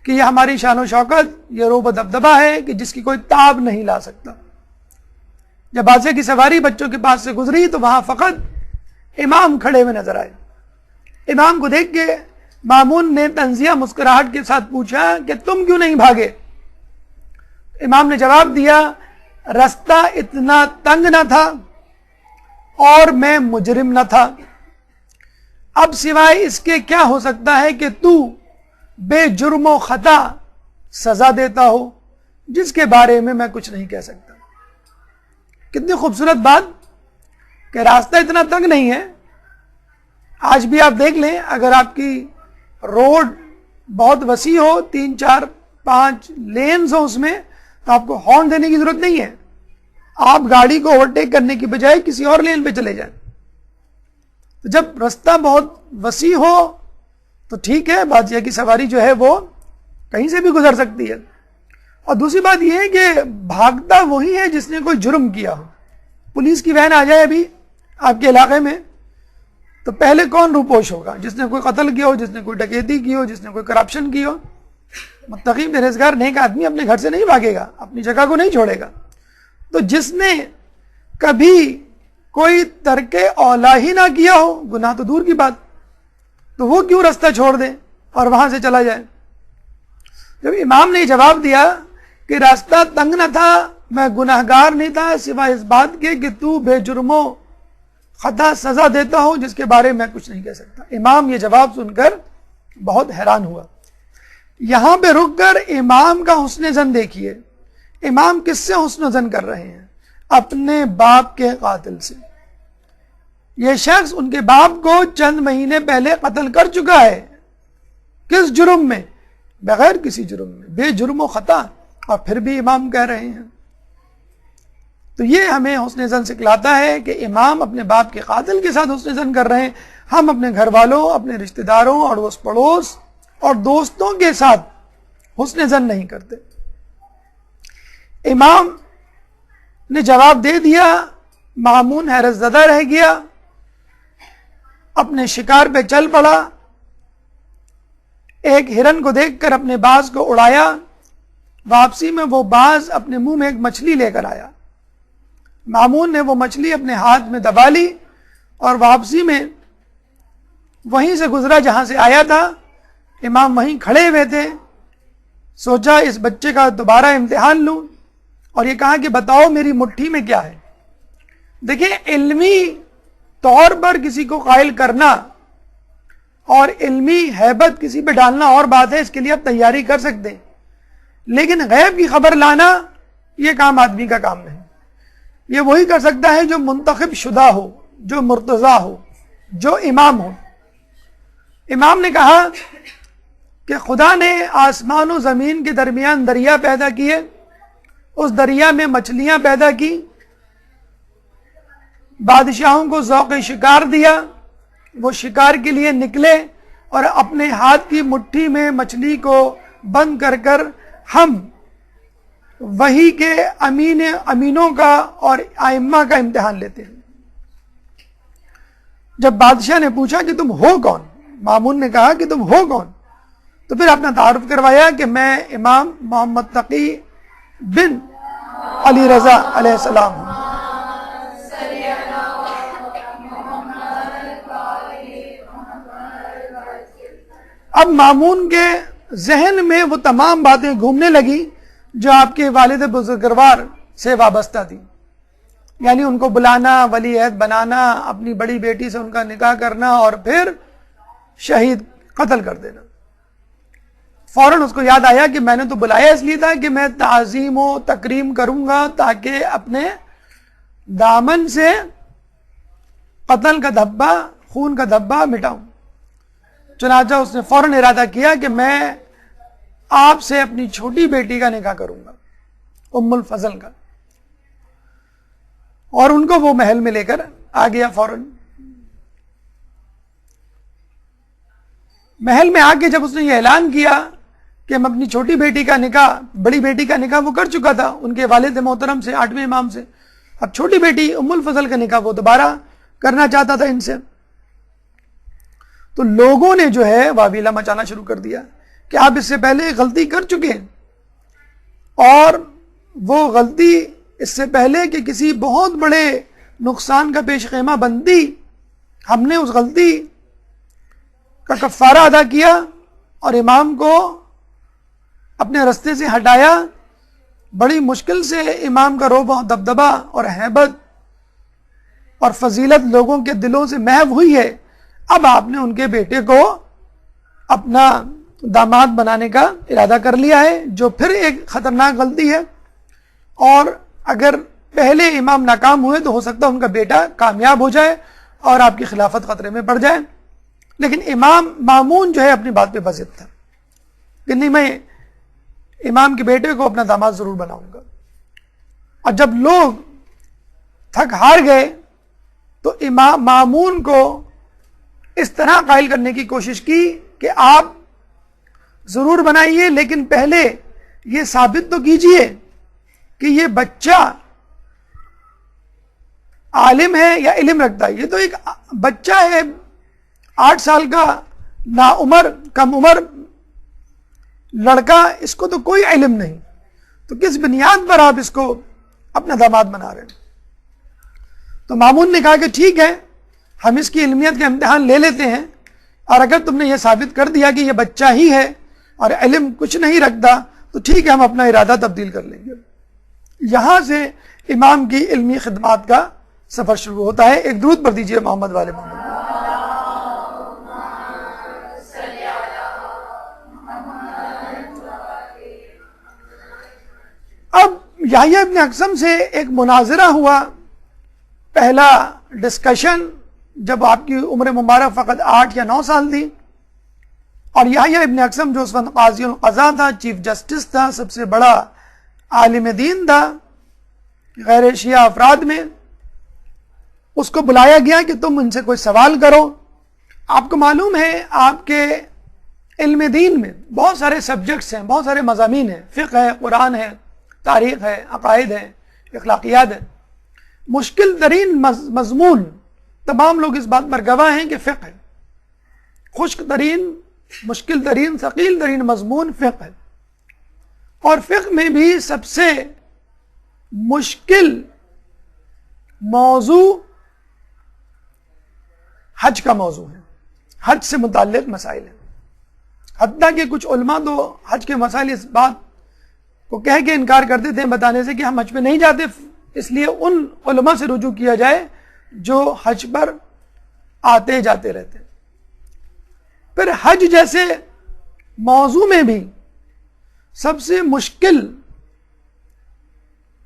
کہ یہ ہماری شان و شوکت، یہ روب و دبدبہ ہے کہ جس کی کوئی تاب نہیں لا سکتا۔ جب بادشاہ کی سواری بچوں کے پاس سے گزری تو وہاں فقط امام کھڑے ہوئے نظر آئے۔ امام کو دیکھ کے مامون نے طنزیہ مسکراہٹ کے ساتھ پوچھا کہ تم کیوں نہیں بھاگے؟ امام نے جواب دیا، رستہ اتنا تنگ نہ تھا اور میں مجرم نہ تھا، اب سوائے اس کے کیا ہو سکتا ہے کہ تو بے جرم و خطا سزا دیتا ہو جس کے بارے میں کچھ نہیں کہہ سکتا۔ کتنی خوبصورت بات کہ راستہ اتنا تنگ نہیں ہے۔ آج بھی آپ دیکھ لیں، اگر آپ کی روڈ بہت وسیع ہو، 3 4 5 لینز ہو اس میں، تو آپ کو ہارن دینے کی ضرورت نہیں ہے، آپ گاڑی کو اوورٹیک کرنے کی بجائے کسی اور لین پہ چلے جائیں. تو جب رستہ بہت وسیع ہو تو ٹھیک ہے، بادشاہ کی سواری جو ہے وہ کہیں سے بھی گزر سکتی ہے. اور دوسری بات یہ ہے کہ بھاگتا وہی ہے جس نے کوئی جرم کیا ہو. پولیس کی وین آ جائے ابھی آپ کے علاقے میں تو پہلے کون روپوش ہوگا؟ جس نے کوئی قتل کیا ہو، جس نے کوئی ڈکیتی کی ہو، جس نے کوئی کرپشن کی ہو. متقی پرہیزگار نیک آدمی اپنے گھر سے نہیں بھاگے گا، اپنی جگہ کو نہیں چھوڑے گا. تو جس نے کبھی کوئی ترک اولا ہی نہ کیا ہو، گناہ تو دور کی بات، تو وہ کیوں رستہ چھوڑ دے اور وہاں سے چلا جائے؟ جب امام نے جواب دیا کہ راستہ تنگ نہ تھا، میں گناہگار نہیں تھا سوائے اس بات کے کہ تو بے جرم و خطا سزا دیتا ہو جس کے بارے میں کچھ نہیں کہہ سکتا. امام یہ جواب سن کر بہت حیران ہوا. یہاں پہ رک کر امام کا حسن ظن دیکھیے. امام کس سے حسن ظن کر رہے ہیں؟ اپنے باپ کے قاتل سے. یہ شخص ان کے باپ کو چند مہینے پہلے قتل کر چکا ہے. کس جرم میں؟ بغیر کسی جرم میں، بے جرم و خطا، اور پھر بھی امام کہہ رہے ہیں. تو یہ ہمیں حسن ظن سکھلاتا ہے کہ امام اپنے باپ کے قاتل کے ساتھ حسن ظن کر رہے ہیں. ہم اپنے گھر والوں، اپنے رشتہ داروں، اڑوس پڑوس اور دوستوں کے ساتھ حسن ظن نہیں کرتے. امام نے جواب دے دیا. مامون حیرت زدہ رہ گیا، اپنے شکار پہ چل پڑا. ایک ہرن کو دیکھ کر اپنے باز کو اڑایا. واپسی میں وہ باز اپنے منہ میں ایک مچھلی لے کر آیا. مامون نے وہ مچھلی اپنے ہاتھ میں دبا لی اور واپسی میں وہیں سے گزرا جہاں سے آیا تھا. امام وہیں کھڑے ہوئے تھے. سوچا اس بچے کا دوبارہ امتحان لوں اور یہ کہا کہ بتاؤ میری مٹھی میں کیا ہے. دیکھیں، علمی طور پر کسی کو قائل کرنا اور علمی ہیبت کسی پہ ڈالنا اور بات ہے، اس کے لیے آپ تیاری کر سکتے ہیں. لیکن غیب کی خبر لانا یہ کام آدمی کا کام نہیں. یہ وہی کر سکتا ہے جو منتخب شدہ ہو، جو مرتضی ہو، جو امام ہو. امام نے کہا کہ خدا نے آسمان و زمین کے درمیان دریا پیدا کیے، اس دریا میں مچھلیاں پیدا کی، بادشاہوں کو ذوق شکار دیا، وہ شکار کے لیے نکلے اور اپنے ہاتھ کی مٹھی میں مچھلی کو بند کر کر ہم وحی کے امینوں کا اور ائمہ کا امتحان لیتے ہیں. جب بادشاہ نے پوچھا کہ تم ہو کون، مامون نے کہا کہ تم ہو کون، تو پھر اپنا تعارف کروایا کہ میں امام محمد تقی بن علی رضا علیہ السلام ہوں. اب مامون کے ذہن میں وہ تمام باتیں گھومنے لگی جو آپ کے والد بزرگوار سے وابستہ تھی. یعنی ان کو بلانا، ولی عہد بنانا، اپنی بڑی بیٹی سے ان کا نکاح کرنا اور پھر شہید قتل کر دینا. فوراً اس کو یاد آیا کہ میں نے تو بلایا اس لیے تھا کہ میں تعظیم و تکریم کروں گا تاکہ اپنے دامن سے قتل کا دھبا، خون کا دھبا مٹاؤں. چنانچہ اس نے فوراً ارادہ کیا کہ میں آپ سے اپنی چھوٹی بیٹی کا نکاح کروں گا، ام الفضل کا. اور ان کو وہ محل میں لے کر آ گیا. فوراً محل میں آ کے جب اس نے یہ اعلان کیا کہ میں اپنی چھوٹی بیٹی کا نکاح، بڑی بیٹی کا نکاح وہ کر چکا تھا ان کے والد محترم سے، 8ویں امام سے، اب چھوٹی بیٹی ام الفضل کا نکاح وہ دوبارہ کرنا چاہتا تھا ان سے. تو لوگوں نے جو ہے واویلا مچانا شروع کر دیا کہ آپ اس سے پہلے غلطی کر چکے ہیں، اور وہ غلطی اس سے پہلے کہ کسی بہت بڑے نقصان کا پیش خیمہ بندی، ہم نے اس غلطی کا کفارہ ادا کیا اور امام کو اپنے رستے سے ہٹایا. بڑی مشکل سے امام کا رعب و دبدبہ اور ہیبت اور فضیلت لوگوں کے دلوں سے محو ہوئی ہے. اب آپ نے ان کے بیٹے کو اپنا داماد بنانے کا ارادہ کر لیا ہے، جو پھر ایک خطرناک غلطی ہے. اور اگر پہلے امام ناکام ہوئے تو ہو سکتا ہے ان کا بیٹا کامیاب ہو جائے اور آپ کی خلافت خطرے میں پڑ جائے. لیکن امام مامون جو ہے اپنی بات پہ بضد تھا کہ نہیں، میں امام کے بیٹے کو اپنا داماد ضرور بناؤں گا. اور جب لوگ تھک ہار گئے تو امام مامون کو اس طرح قائل کرنے کی کوشش کی کہ آپ ضرور بنائیے لیکن پہلے یہ ثابت تو کیجئے کہ یہ بچہ عالم ہے یا علم رکھتا ہے. یہ تو ایک بچہ ہے 8 سال کا نا عمر کم عمر لڑکا, اس کو تو کوئی علم نہیں, تو کس بنیاد پر آپ اس کو اپنا داماد بنا رہے ہیں؟ تو مامون نے کہا کہ ٹھیک ہے, ہم اس کی علمیت کا امتحان لے لیتے ہیں, اور اگر تم نے یہ ثابت کر دیا کہ یہ بچہ ہی ہے اور علم کچھ نہیں رکھتا تو ٹھیک ہے, ہم اپنا ارادہ تبدیل کر لیں گے. یہاں سے امام کی علمی خدمات کا سفر شروع ہوتا ہے. ایک درود پڑھ دیجئے محمد والے محمد. اب یحییٰ ابن اقسم سے ایک مناظرہ ہوا, پہلا ڈسکشن, جب آپ کی عمر مبارک فقط 8 یا 9 سال تھی, اور یحییٰ ابن اقسم جو اس وقت قاضی القضاء تھا, چیف جسٹس تھا, سب سے بڑا عالم دین تھا غیر شیعہ افراد میں, اس کو بلایا گیا کہ تم ان سے کوئی سوال کرو. آپ کو معلوم ہے آپ کے علم دین میں بہت سارے سبجیکٹس ہیں, بہت سارے مضامین ہیں, فقہ ہے, قرآن ہے, تاریخ ہے, عقائد ہے, اخلاقیات ہے. مشکل ترین مضمون, تمام لوگ اس بات پر گواہ ہیں کہ فقہ ہے. خشک ترین, مشکل ترین, ثقیل ترین مضمون فقہ ہے. اور فقہ میں بھی سب سے مشکل موضوع حج کا موضوع ہے. حج سے متعلق مسائل ہیں. حتیٰ کہ کچھ علماء تو حج کے مسائل اس بات کو کہہ کے انکار کرتے تھے بتانے سے کہ ہم حج پہ نہیں جاتے, اس لیے ان علماء سے رجوع کیا جائے جو حج پر آتے جاتے رہتے. پھر حج جیسے موضوع میں بھی سب سے مشکل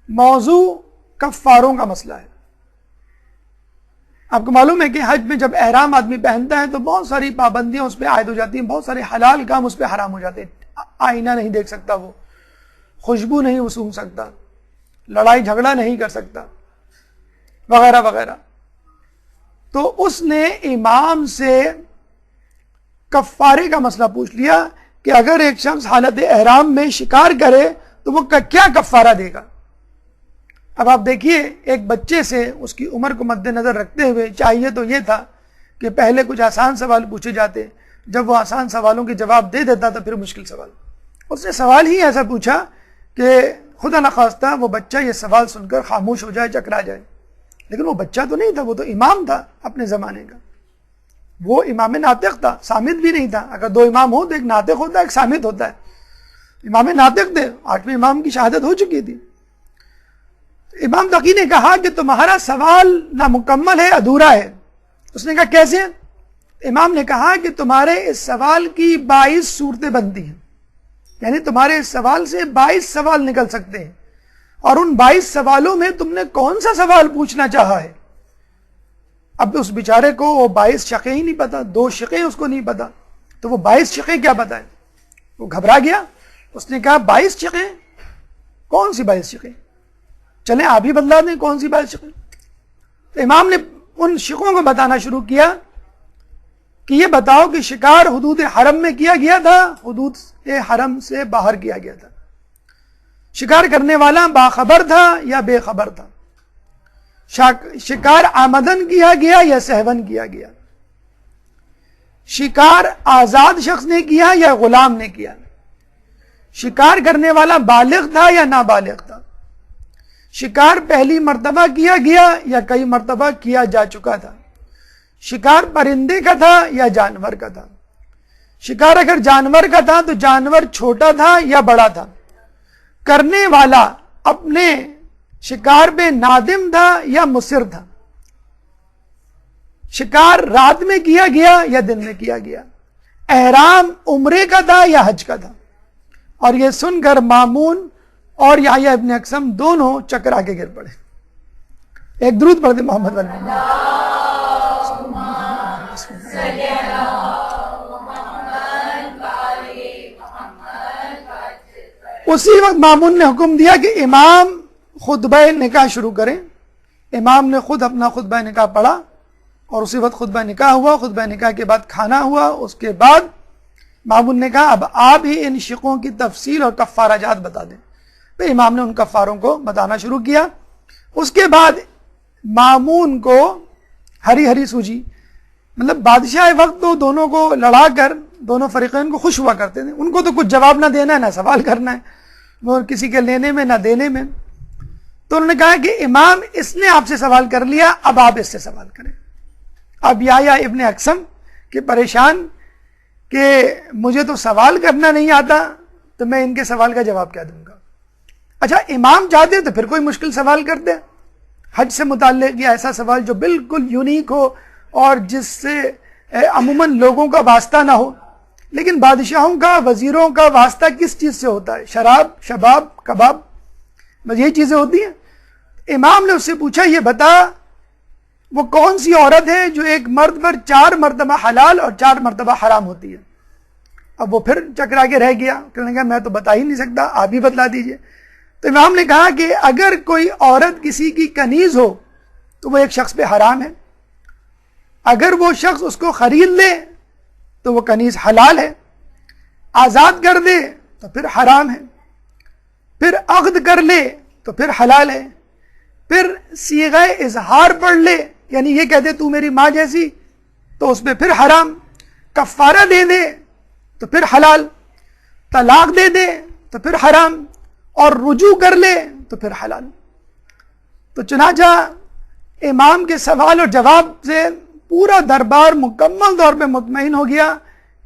موضوع کفاروں کا مسئلہ ہے. آپ کو معلوم ہے کہ حج میں جب احرام آدمی پہنتا ہے تو بہت ساری پابندیاں اس پہ عائد ہو جاتی ہیں, بہت سارے حلال کام اس پہ حرام ہو جاتے ہیں. آئینہ نہیں دیکھ سکتا, وہ خوشبو نہیں سونگھ سکتا, لڑائی جھگڑا نہیں کر سکتا, وغیرہ وغیرہ. تو اس نے امام سے کفارے کا مسئلہ پوچھ لیا کہ اگر ایک شخص حالت احرام میں شکار کرے تو وہ کیا کفارہ دے گا. اب آپ دیکھیے, ایک بچے سے اس کی عمر کو مد نظر رکھتے ہوئے چاہیے تو یہ تھا کہ پہلے کچھ آسان سوال پوچھے جاتے, جب وہ آسان سوالوں کے جواب دے دیتا تو پھر مشکل سوال. اس نے سوال ہی ایسا پوچھا کہ خدا نخواستہ وہ بچہ یہ سوال سن کر خاموش ہو جائے, چکرا جائے. لیکن وہ بچہ تو نہیں تھا, وہ تو امام تھا اپنے زمانے کا. وہ امام ناطق تھا, سامت بھی نہیں تھا. اگر 2 امام ہو تو ایک ناطق ہوتا ہے, ایک سامت ہوتا ہے. امام ناطق تھے, 8ویں امام کی شہادت ہو چکی تھی. امام تقی نے کہا کہ تمہارا سوال نامکمل ہے, ادھورا ہے. اس نے کہا کیسے؟ امام نے کہا کہ تمہارے اس سوال کی 22 صورتیں بنتی ہیں, یعنی تمہارے اس سوال سے 22 سوال نکل سکتے ہیں, اور ان 22 سوالوں میں تم نے کون سا سوال پوچھنا چاہا ہے. اب اس بیچارے کو وہ 22 شقیں ہی نہیں پتا, 2 شقیں اس کو نہیں پتا, تو وہ 22 شقیں کیا بتائیں. وہ گھبرا گیا. اس نے کہا 22 شقیں, کون سی 22 شقیں, چلیں آپ ہی بدلا دیں کون سی 22 شقیں. تو امام نے ان شقوں کو بتانا شروع کیا کہ یہ بتاؤ کہ شکار حدود حرم میں کیا گیا تھا, حدود حرم سے باہر کیا گیا تھا. شکار کرنے والا باخبر تھا یا بے خبر تھا. شکار آمدن کیا گیا یا سہون کیا گیا. شکار آزاد شخص نے کیا یا غلام نے کیا. شکار کرنے والا بالغ تھا یا نابالغ تھا. شکار پہلی مرتبہ کیا گیا یا کئی مرتبہ کیا جا چکا تھا. شکار پرندے کا تھا یا جانور کا تھا. شکار اگر جانور کا تھا تو جانور چھوٹا تھا یا بڑا تھا. کرنے والا اپنے شکار پہ نادم تھا یا مصر تھا. شکار رات میں کیا گیا یا دن میں کیا گیا. احرام عمرے کا تھا یا حج کا تھا. اور یہ سن کر مامون اور یحییٰ ابن اقسم دونوں چکرا کے گر پڑے. ایک درود پڑھ دے محمد علیہ اسی وقت مامون نے حکم دیا کہ امام خطبہ نکاح شروع کریں. امام نے خود اپنا خطبہ نکاح پڑھا اور اسی وقت خطبہ نکاح ہوا. خطبہ نکاح کے بعد کھانا ہوا. اس کے بعد مامون نے کہا اب آپ ہی ان شقوں کی تفصیل اور کفارہ جات بتا دیں. تو امام نے ان کفاروں کو بتانا شروع کیا. اس کے بعد مامون کو ہری ہری سوجی، مطلب بادشاہ وقت تو دونوں کو لڑا کر دونوں فریقین کو خوش ہوا کرتے تھے. ان کو تو کچھ جواب نہ دینا ہے نہ سوال کرنا ہے، وہ کسی کے لینے میں نہ دینے میں. تو انہوں نے کہا کہ امام اس نے آپ سے سوال کر لیا، اب آپ اس سے سوال کریں. اب یا ابن اقسم کہ پریشان کہ مجھے تو سوال کرنا نہیں آتا تو میں ان کے سوال کا جواب کیا دوں گا. اچھا امام چاہتے تو پھر کوئی مشکل سوال کر دے، حج سے متعلق یا ایسا سوال جو بالکل یونیک ہو اور جس سے عموماً لوگوں کا واسطہ نہ ہو. لیکن بادشاہوں کا، وزیروں کا واسطہ کس چیز سے ہوتا ہے؟ شراب، شباب، کباب، بس یہی چیزیں ہوتی ہیں. امام نے اس سے پوچھا یہ بتا وہ کون سی عورت ہے جو ایک مرد پر 4 مرتبہ حلال اور 4 مرتبہ حرام ہوتی ہے. اب وہ پھر چکرا کے رہ گیا، کہنے لگا میں تو بتا ہی نہیں سکتا، آپ ہی بتلا دیجئے. تو امام نے کہا کہ اگر کوئی عورت کسی کی کنیز ہو تو وہ ایک شخص پہ حرام ہے، اگر وہ شخص اس کو خرید لے تو وہ کنیز حلال ہے، آزاد کر دے تو پھر حرام ہے، پھر عقد کر لے تو پھر حلال ہے، پھر صیغہ اظہار پڑھ لے یعنی یہ کہہ دے تو میری ماں جیسی تو اس پہ پھر حرام، کفارہ دے دے تو پھر حلال، طلاق دے دے تو پھر حرام، اور رجوع کر لے تو پھر حلال. تو چنانچہ امام کے سوال اور جواب سے پورا دربار مکمل طور پہ مطمئن ہو گیا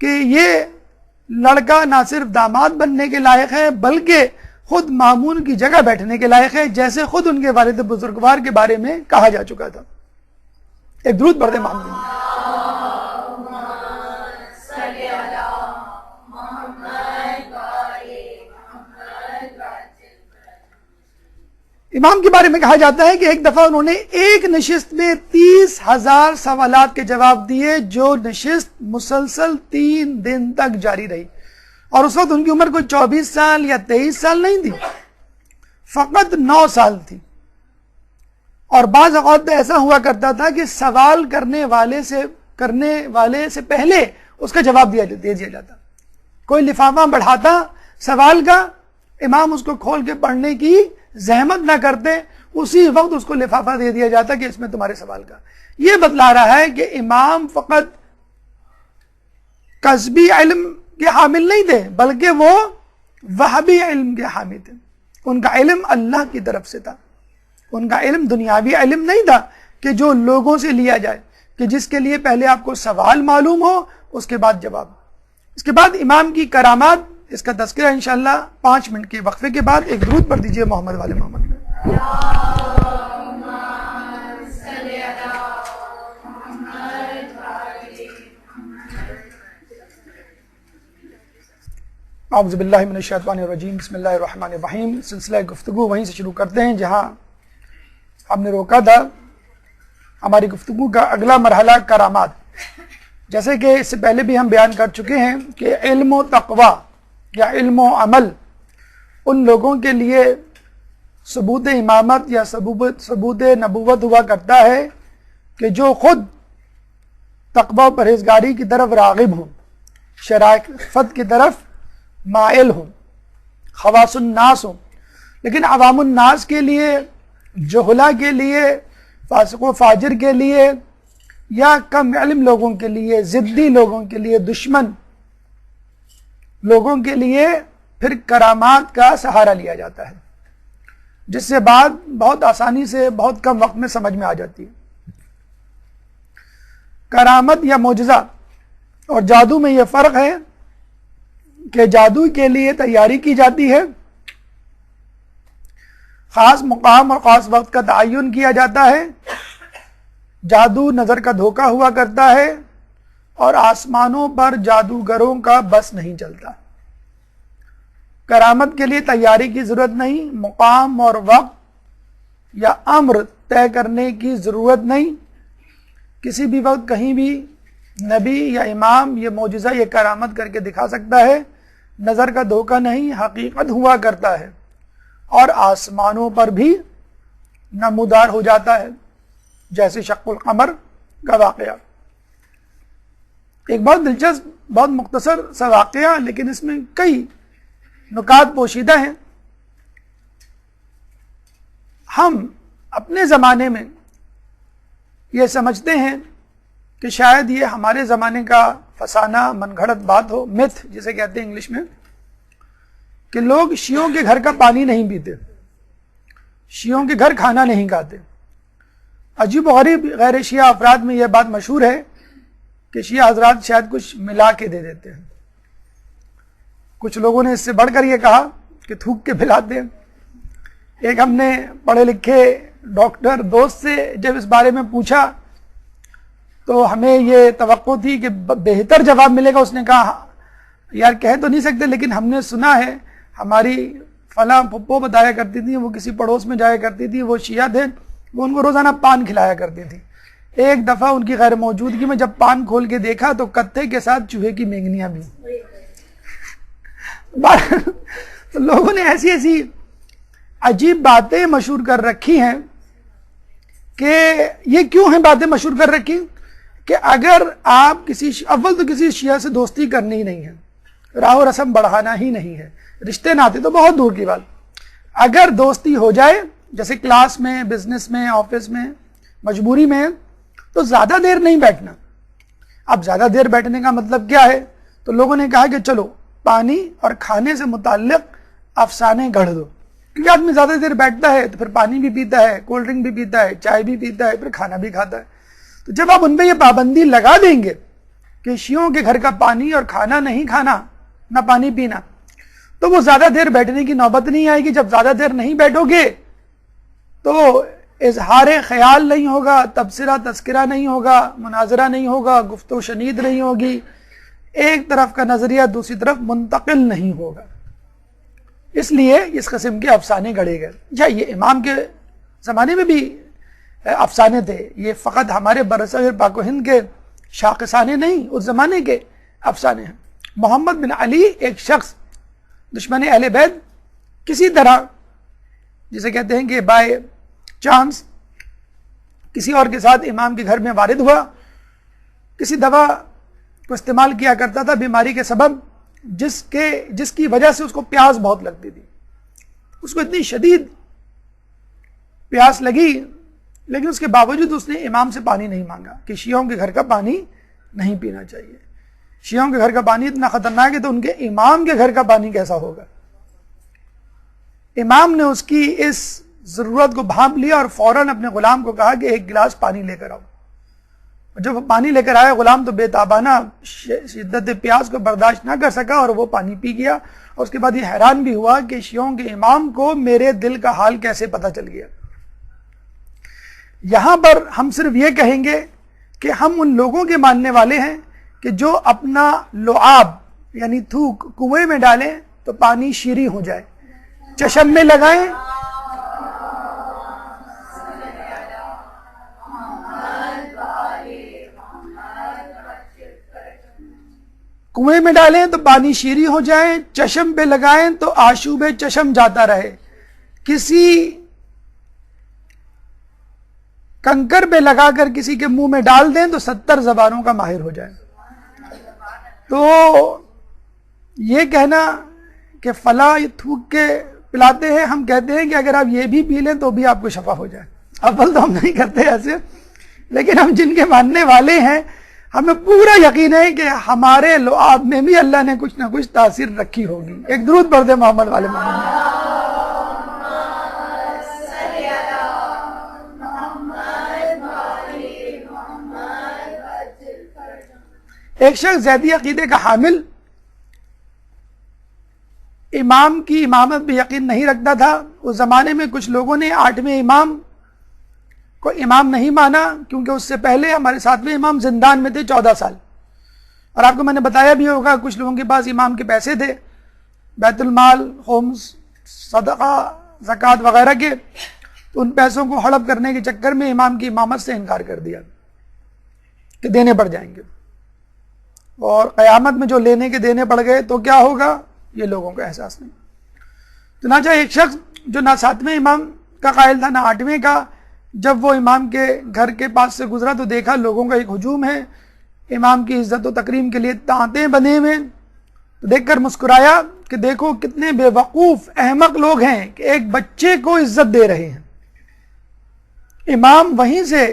کہ یہ لڑکا نہ صرف داماد بننے کے لائق ہے بلکہ خود مامون کی جگہ بیٹھنے کے لائق ہے، جیسے خود ان کے والد بزرگوار کے بارے میں کہا جا چکا تھا. ایک درود پڑھتے محمد. امام کے بارے میں کہا جاتا ہے کہ ایک دفعہ انہوں نے ایک نشست میں 30,000 سوالات کے جواب دیے، جو نشست مسلسل 3 دن تک جاری رہی. اور اس وقت ان کی عمر کوئی 24 سال یا 23 سال نہیں تھی، فقط 9 سال تھی. اور بعض اوقات تو ایسا ہوا کرتا تھا کہ سوال کرنے والے سے پہلے اس کا جواب دے دیا جاتا. کوئی لفافہ بڑھاتا سوال کا، امام اس کو کھول کے پڑھنے کی زحمت نہ کرتے، اسی وقت اس کو لفافہ دے دیا جاتا کہ اس میں تمہارے سوال کا. یہ بتلا رہا ہے کہ امام فقط کسبی علم کے حامل نہیں تھے بلکہ وہ وہبی علم کے حامل تھے. ان کا علم اللہ کی طرف سے تھا، ان کا علم دنیاوی علم نہیں تھا کہ جو لوگوں سے لیا جائے، کہ جس کے لیے پہلے آپ کو سوال معلوم ہو اس کے بعد جواب. اس کے بعد امام کی کرامات، اس کا تذکرہ انشاءاللہ 5 منٹ کے وقفے کے بعد. ایک درود پڑھ دیجئے محمد والے محمد میں. اعوذ باللہ من الشیطان الرجیم، بسم اللہ الرحمن الرحیم. سلسلہ گفتگو وہیں سے شروع کرتے ہیں جہاں ہم نے روکا تھا. ہماری گفتگو کا اگلا مرحلہ کرامات. جیسے کہ اس سے پہلے بھی ہم بیان کر چکے ہیں کہ علم و تقوی یا علم و عمل ان لوگوں کے لیے ثبوت امامت یا ثبوت نبوت ہوا کرتا ہے کہ جو خود تقوی و پرہیزگاری کی طرف راغب ہوں، شرافت کی طرف مائل ہوں، خواص الناس ہوں. لیکن عوام الناس کے لیے، جہلا کے لیے، فاسق و فاجر کے لیے یا کم علم لوگوں کے لیے، ضدی لوگوں کے لیے، دشمن لوگوں کے لیے پھر کرامات کا سہارا لیا جاتا ہے، جس سے بات بہت آسانی سے بہت کم وقت میں سمجھ میں آ جاتی ہے. کرامت یا معجزہ اور جادو میں یہ فرق ہے کہ جادو کے لیے تیاری کی جاتی ہے، خاص مقام اور خاص وقت کا تعین کیا جاتا ہے. جادو نظر کا دھوکہ ہوا کرتا ہے اور آسمانوں پر جادوگروں کا بس نہیں چلتا. کرامت کے لیے تیاری کی ضرورت نہیں، مقام اور وقت یا امر طے کرنے کی ضرورت نہیں. کسی بھی وقت کہیں بھی نبی یا امام یہ معجزہ، یہ کرامت کر کے دکھا سکتا ہے. نظر کا دھوکہ نہیں، حقیقت ہوا کرتا ہے. اور آسمانوں پر بھی نمودار ہو جاتا ہے، جیسے شق القمر کا واقعہ۔ ایک بہت دلچسپ، بہت مختصر سا واقعہ، لیکن اس میں کئی نکات پوشیدہ ہیں۔ ہم اپنے زمانے میں یہ سمجھتے ہیں کہ شاید یہ ہمارے زمانے کا فسانہ، من گھڑت بات ہو، میتھ جسے کہتے ہیں انگلش میں، کہ لوگ شیعوں کے گھر کا پانی نہیں پیتے، شیعوں کے گھر کھانا نہیں کھاتے۔ عجیب و غریب غیر شیعہ افراد میں یہ بات مشہور ہے کہ شیعہ حضرات شاید کچھ ملا کے دے دیتے ہیں۔ کچھ لوگوں نے اس سے بڑھ کر یہ کہا کہ تھوک کے پلاتے ہیں۔ ایک ہم نے پڑھے لکھے ڈاکٹر دوست سے جب اس بارے میں پوچھا تو ہمیں یہ توقع تھی کہ بہتر جواب ملے گا۔ اس نے کہا یار کہہ تو نہیں سکتے، لیکن ہم نے سنا ہے، ہماری فلاں پھپھو بتایا کرتی تھی، وہ کسی پڑوس میں جایا کرتی تھی، وہ شیعہ تھے، وہ ان کو روزانہ پان کھلایا کرتی تھی۔ ایک دفعہ ان کی غیر موجودگی میں جب پان کھول کے دیکھا تو کتے کے ساتھ چوہے کی مینگنیاں بھی۔ تو لوگوں نے ایسی ایسی عجیب باتیں مشہور کر رکھی ہیں کہ یہ کیوں ہیں باتیں مشہور کر رکھی کہ اگر آپ اول تو کسی شیعہ سے دوستی کرنی ہی نہیں ہے، راہ و رسم بڑھانا ہی نہیں ہے، رشتے ناتے تو بہت دور کی بات، اگر دوستی ہو جائے جیسے کلاس میں، بزنس میں، آفس میں، مجبوری میں، تو زیادہ دیر نہیں بیٹھنا۔ اب زیادہ دیر بیٹھنے کا مطلب کیا ہے؟ تو لوگوں نے کہا کہ چلو پانی اور کھانے سے متعلق افسانے گڑھ دو، کیونکہ آدمی زیادہ دیر بیٹھتا ہے تو پھر پانی بھی پیتا ہے، کولڈ ڈرنک بھی پیتا ہے، چائے بھی پیتا ہے، پھر کھانا بھی کھاتا ہے۔ تو جب آپ ان پہ یہ پابندی لگا دیں گے کہ شیعوں کے گھر کا پانی اور کھانا نہیں کھانا، نہ پانی پینا، تو وہ زیادہ دیر بیٹھنے کی نوبت نہیں آئے گی۔ جب زیادہ دیر نہیں بیٹھو گے تو اظہار خیال نہیں ہوگا، تبصرہ تذکرہ نہیں ہوگا، مناظرہ نہیں ہوگا، گفت و شنید نہیں ہوگی، ایک طرف کا نظریہ دوسری طرف منتقل نہیں ہوگا۔ اس لیے اس قسم کے افسانے گڑھے گئے۔ یہ امام کے زمانے میں بھی افسانے تھے، یہ فقط ہمارے برصغیر پاک و ہند کے شاخصانے نہیں، اس زمانے کے افسانے ہیں۔ محمد بن علی ایک شخص دشمن اہل بیت کسی طرح، جسے کہتے ہیں کہ بائی چانس، کسی اور کے ساتھ امام کے گھر میں وارد ہوا، کسی دوا کو استعمال کیا کرتا تھا بیماری کے سبب، جس کی وجہ سے اس کو پیاس بہت لگتی تھی، اس کو اتنی شدید پیاس لگی، لیکن اس کے باوجود اس نے امام سے پانی نہیں مانگا کہ شیعوں کے گھر کا پانی نہیں پینا چاہیے۔ شیعوں کے گھر کا پانی اتنا خطرناک ہے تو ان کے امام کے گھر کا پانی کیسا ہوگا؟ امام نے اس کی اس ضرورت کو بھانپ لیا اور فوراً اپنے غلام کو کہا کہ ایک گلاس پانی لے کر آؤ۔ جب وہ پانی لے کر آیا، غلام تو بے تابانہ شدت پیاس کو برداشت نہ کر سکا اور وہ پانی پی گیا، اور اس کے بعد یہ حیران بھی ہوا کہ شیعوں کے امام کو میرے دل کا حال کیسے پتہ چل گیا۔ یہاں پر ہم صرف یہ کہیں گے کہ ہم ان لوگوں کے ماننے والے ہیں کہ جو اپنا لعاب یعنی تھوک کنویں میں ڈالیں تو پانی شیریں ہو جائے، چشم میں لگائیں کنویں میں ڈالیں تو پانی شیریں ہو جائے، چشم پہ لگائیں تو آشوب چشم جاتا رہے، کسی کنکر پہ لگا کر کسی کے منہ میں ڈال دیں تو 70 زبانوں کا ماہر ہو جائے۔ تو یہ کہنا کہ فلاں تھوک کے پلاتے ہیں، ہم کہتے ہیں کہ اگر آپ یہ بھی پی لیں تو بھی آپ کو شفا ہو جائے۔ اول تو ہم نہیں کرتے ایسے، لیکن ہم جن کے ماننے والے ہیں ہمیں پورا یقین ہے کہ ہمارے لعاب میں بھی اللہ نے کچھ نہ کچھ تاثیر رکھی ہوگی۔ ایک درود پڑھ دیں محمد والے محمد۔ ایک شخص زیدی عقیدے کا حامل امام کی امامت پہ یقین نہیں رکھتا تھا۔ اس زمانے میں کچھ لوگوں نے 8ویں امام کو امام نہیں مانا، کیونکہ اس سے پہلے ہمارے 7ویں امام زندان میں تھے 14 سال، اور آپ کو میں نے بتایا بھی ہوگا کچھ لوگوں کے پاس امام کے پیسے تھے، بیت المال، خمس، صدقہ، زکوٰۃ وغیرہ کے، تو ان پیسوں کو ہڑپ کرنے کے چکر میں امام کی امامت سے انکار کر دیا کہ دینے پڑ جائیں گے، اور قیامت میں جو لینے کے دینے پڑ گئے تو کیا ہوگا یہ لوگوں کو احساس نہیں۔ چنانچہ ایک شخص جو نہ 7ویں امام کا قائل تھا نہ 8ویں کا. جب وہ امام کے گھر کے پاس سے گزرا تو دیکھا لوگوں کا ایک ہجوم ہے, امام کی عزت و تکریم کے لیے تانتے بنے ہوئے. تو دیکھ کر مسکرایا کہ دیکھو کتنے بے وقوف احمق لوگ ہیں کہ ایک بچے کو عزت دے رہے ہیں. امام وہیں سے